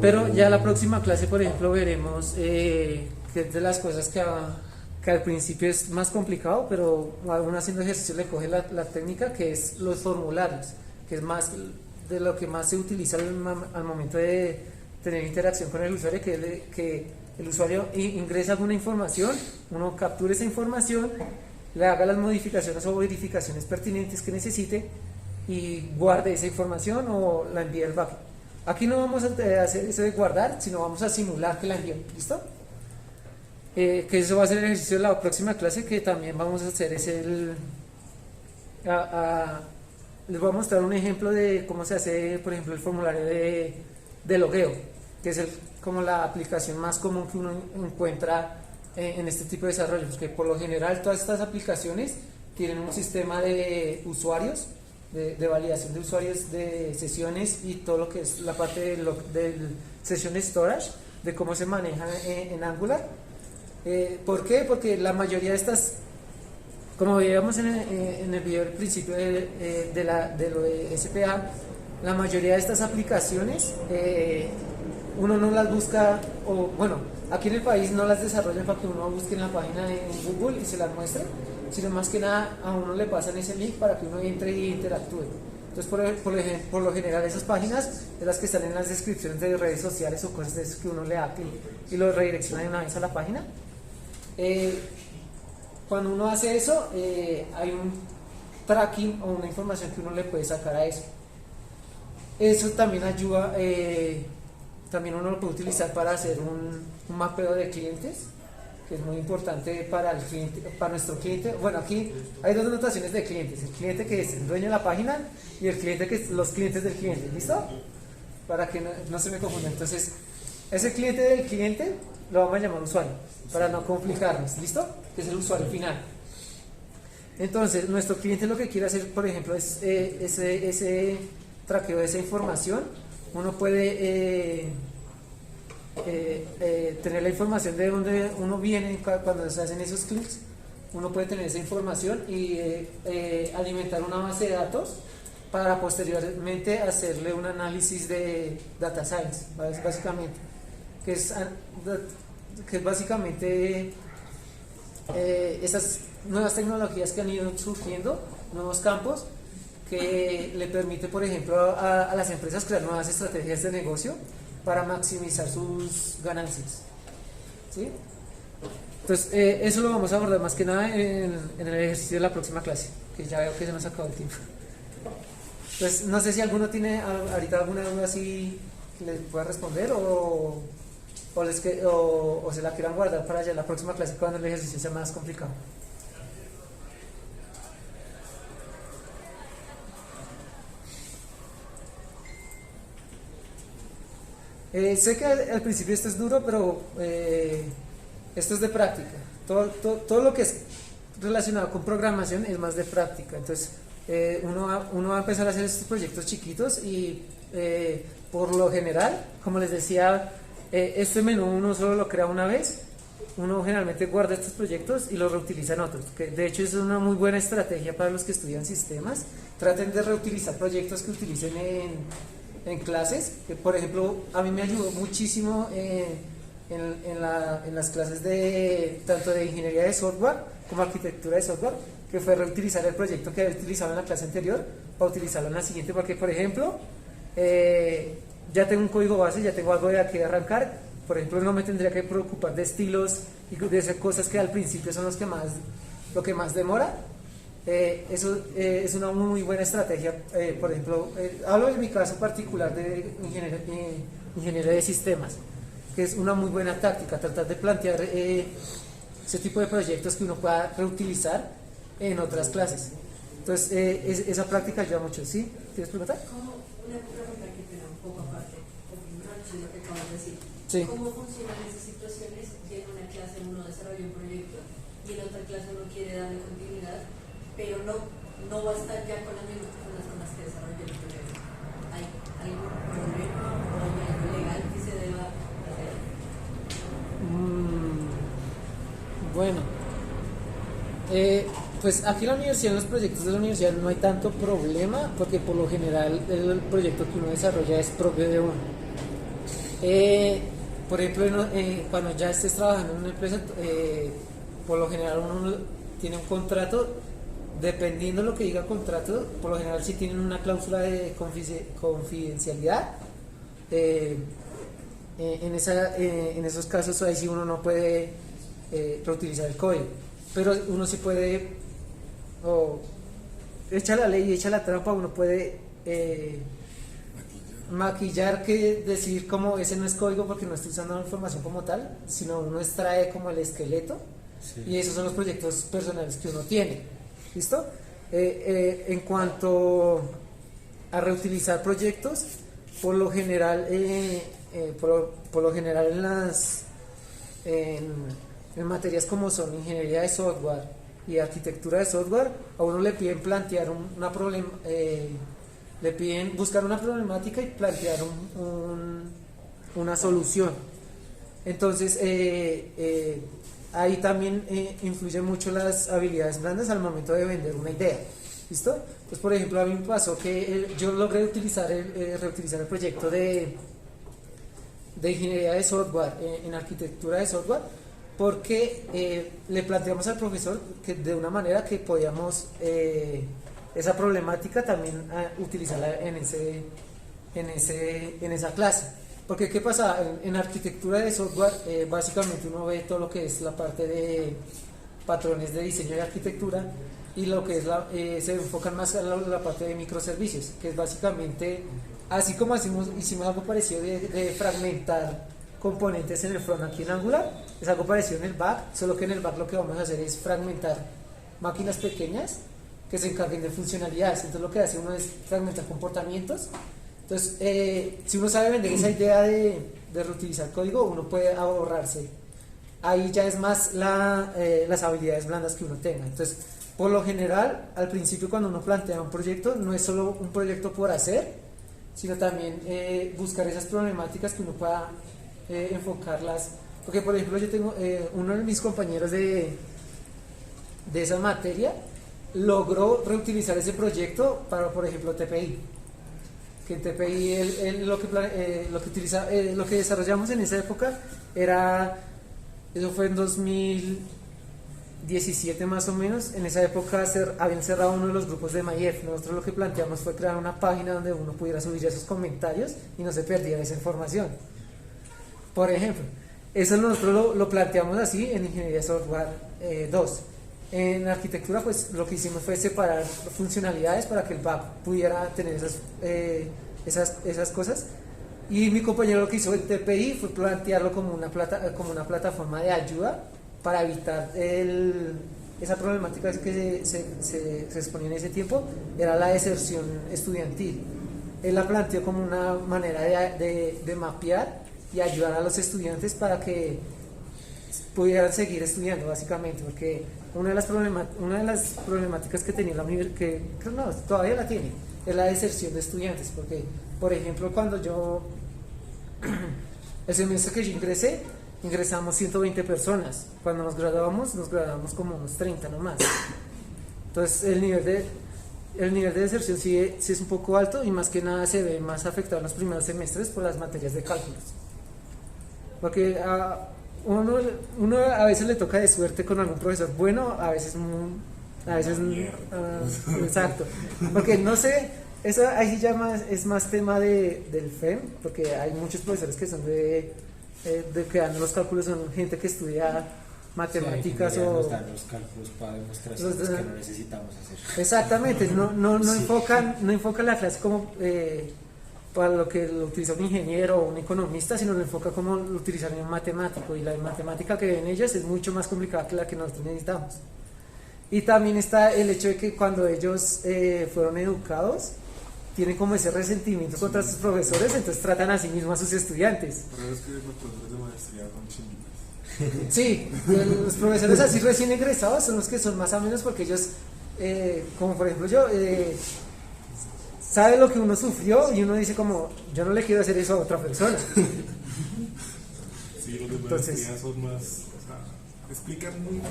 Pero ya la próxima clase, por ejemplo, veremos que es de las cosas que al principio es más complicado, pero uno haciendo ejercicio le coge la técnica, que es los formularios, que es más de lo que más se utiliza al momento de tener interacción con el usuario, que el usuario ingresa alguna información, uno captura esa información, le haga las modificaciones o verificaciones pertinentes que necesite y guarde esa información o la envíe al backend. Aquí no vamos a hacer eso de guardar, sino vamos a simular que la envió. ¿Listo? Que eso va a ser el ejercicio de la próxima clase, que también vamos a hacer les voy a mostrar un ejemplo de cómo se hace, por ejemplo, el formulario de logueo, que es como la aplicación más común que uno encuentra en este tipo de desarrollos, porque por lo general todas estas aplicaciones tienen un sistema de usuarios, de validación de usuarios, de sesiones y todo lo que es la parte del session storage, de cómo se maneja en Angular. ¿Por qué? Porque la mayoría de estas, como veíamos en el video del principio de lo de SPA, la mayoría de estas aplicaciones uno no las busca, o bueno, aquí en el país no las desarrollan para que uno busque en la página en Google y se las muestre, sino más que nada a uno le pasan ese link para que uno entre y interactúe. Entonces, por lo general, esas páginas de las que están en las descripciones de redes sociales o cosas de eso, que uno le da clic y lo redirecciona de una vez a la página. Cuando uno hace eso, hay un tracking o una información que uno le puede sacar a eso. Eso también ayuda, también uno lo puede utilizar para hacer un mapeo de clientes, que es muy importante para el cliente, para nuestro cliente. Bueno, aquí hay dos notaciones de clientes: el cliente que es el dueño de la página y el cliente que es los clientes del cliente. ¿Listo? Para que no se me confunda. Entonces, ese cliente del cliente lo vamos a llamar usuario, para no complicarnos. ¿Listo? Que es el usuario final. Entonces, nuestro cliente lo que quiere hacer, por ejemplo, es ese traqueo de esa información. Uno puede tener la información de dónde uno viene cuando se hacen esos clics. Uno puede tener esa información y alimentar una base de datos para posteriormente hacerle un análisis de data science, básicamente, que es básicamente esas nuevas tecnologías que han ido surgiendo, nuevos campos que le permite, por ejemplo, a las empresas crear nuevas estrategias de negocio para maximizar sus ganancias. ¿Sí? Entonces, eso lo vamos a abordar más que nada en el ejercicio de la próxima clase, que ya veo que se nos acabó el tiempo. Entonces, no sé si alguno tiene ahorita alguna duda así que les pueda responder o se la quieran guardar para ya la próxima clase cuando el ejercicio sea más complicado. Sé que al principio esto es duro, pero esto es de práctica. Todo lo que es relacionado con programación es más de práctica. Entonces, uno va a empezar a hacer estos proyectos chiquitos y por lo general, como les decía, este menú uno solo lo crea una vez. Uno generalmente guarda estos proyectos y los reutiliza en otros, que de hecho es una muy buena estrategia para los que estudian sistemas. Traten de reutilizar proyectos que utilicen en clases. Por ejemplo, a mí me ayudó muchísimo en las clases tanto de ingeniería de software como arquitectura de software, que fue reutilizar el proyecto que había utilizado en la clase anterior para utilizarlo en la siguiente, porque por ejemplo ya tengo un código base, ya tengo algo de aquí de arrancar. Por ejemplo, no me tendría que preocupar de estilos y de esas cosas que al principio son lo que más demora. Eso es una muy buena estrategia. Por ejemplo, hablo de mi caso particular de ingeniería de sistemas, que es una muy buena táctica, tratar de plantear ese tipo de proyectos que uno pueda reutilizar en otras clases. Entonces, esa práctica ayuda mucho. ¿Sí? ¿Quieres preguntar? Como una pregunta que tenga un poco aparte, o en relación a lo que acabas de decir. Sí. ¿Cómo funcionan esas situaciones si en una clase uno desarrolla un proyecto y en otra clase uno quiere darle continuidad, pero no va a estar ya con las mismas personas con las que desarrolla el proyecto? ¿Hay algún problema o hay algo legal que se deba hacer? Bueno, pues aquí en la universidad, en los proyectos de la universidad no hay tanto problema, porque por lo general el proyecto que uno desarrolla es propio de uno. Por ejemplo, cuando ya estés trabajando en una empresa, por lo general uno tiene un contrato. Dependiendo de lo que diga el contrato, por lo general si tienen una cláusula de confidencialidad, en esos casos ahí sí uno no puede reutilizar el código, pero uno sí puede, echa la ley y echa la trampa, uno puede maquillar, que decir como ese no es código porque no estoy usando la información como tal, sino uno extrae como el esqueleto. Sí. Y esos son los proyectos personales que uno tiene. ¿Listo? En cuanto a reutilizar proyectos, por lo general en materias como son ingeniería de software y arquitectura de software, a uno le piden plantear le piden buscar una problemática y plantear una solución. Entonces ahí también influyen mucho las habilidades blandas al momento de vender una idea. ¿Listo? Pues por ejemplo, a mí me pasó que yo logré reutilizar el proyecto de ingeniería de software en arquitectura de software, porque le planteamos al profesor que de una manera que podíamos esa problemática también utilizarla en esa clase. Porque ¿qué pasa? En arquitectura de software básicamente uno ve todo lo que es la parte de patrones de diseño y arquitectura, y lo que es se enfocan más a la parte de microservicios, que es básicamente, así como hicimos algo parecido de fragmentar componentes en el front aquí en Angular, es algo parecido en el back, solo que en el back lo que vamos a hacer es fragmentar máquinas pequeñas que se encarguen de funcionalidades. Entonces lo que hace uno es fragmentar comportamientos. Entonces, si uno sabe vender esa idea de reutilizar código, uno puede ahorrarse. Ahí ya es más las habilidades blandas que uno tenga. Entonces, por lo general, al principio cuando uno plantea un proyecto, no es solo un proyecto por hacer, sino también buscar esas problemáticas que uno pueda enfocarlas. Porque, por ejemplo, yo tengo uno de mis compañeros de esa materia, logró reutilizar ese proyecto para, por ejemplo, TPI. Que en TPI lo que desarrollamos en esa época eso fue en 2017 más o menos. En esa época habían cerrado uno de los grupos de MyF. Nosotros lo que planteamos fue crear una página donde uno pudiera subir esos comentarios y no se perdiera esa información. Por ejemplo, eso nosotros lo planteamos así en Ingeniería de Software 2. En arquitectura, pues lo que hicimos fue separar funcionalidades para que el back pudiera tener esas cosas, y mi compañero lo que hizo en TPI fue plantearlo como una plataforma de ayuda para evitar esa problemática que se exponía en ese tiempo, era la deserción estudiantil. Él la planteó como una manera de mapear y ayudar a los estudiantes para que pudieran seguir estudiando básicamente, porque una de las problemáticas que tenía la universidad, que no, todavía la tiene, es la deserción de estudiantes, porque por ejemplo cuando el semestre que yo ingresamos 120 personas, cuando nos graduamos como unos 30 nomás. Entonces el nivel de deserción sí es un poco alto, y más que nada se ve más afectado en los primeros semestres por las materias de cálculos, porque uno a veces le toca de suerte con algún profesor bueno, a veces exacto, porque no sé, eso ahí sí ya es más tema del FEM, porque hay muchos profesores que son de que dan los cálculos, son gente que estudia matemáticas, sí, o nos dan los cálculos para demostraciones que no necesitamos hacer. exactamente, no Sí. enfocan la clase como para lo que lo utiliza un ingeniero o un economista, sino lo enfoca como lo utilizaría un matemático, y la matemática que ven ellos es mucho más complicada que la que nosotros necesitamos. Y también está el hecho de que cuando ellos fueron educados, tienen como ese resentimiento contra sus profesores, entonces tratan a sí mismos a sus estudiantes. Pero es que los profesores de maestría son chinitas. Sí, los profesores así recién egresados son los que son más o menos, porque ellos, como por ejemplo yo, sabe lo que uno sufrió, y uno dice como, yo no le quiero hacer eso a otra persona. Sí, los de Entonces, maestría son más, o sea, explican muy bien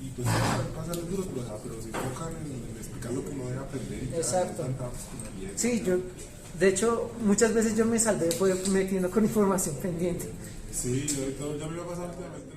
y pues pasan duros, pero se enfocan en explicar lo que uno debe aprender. Y exacto. tanta personalidad. Sí, de hecho, muchas veces yo me salvé metiendo con información pendiente. Sí, ya me lo ha pasado últimamente.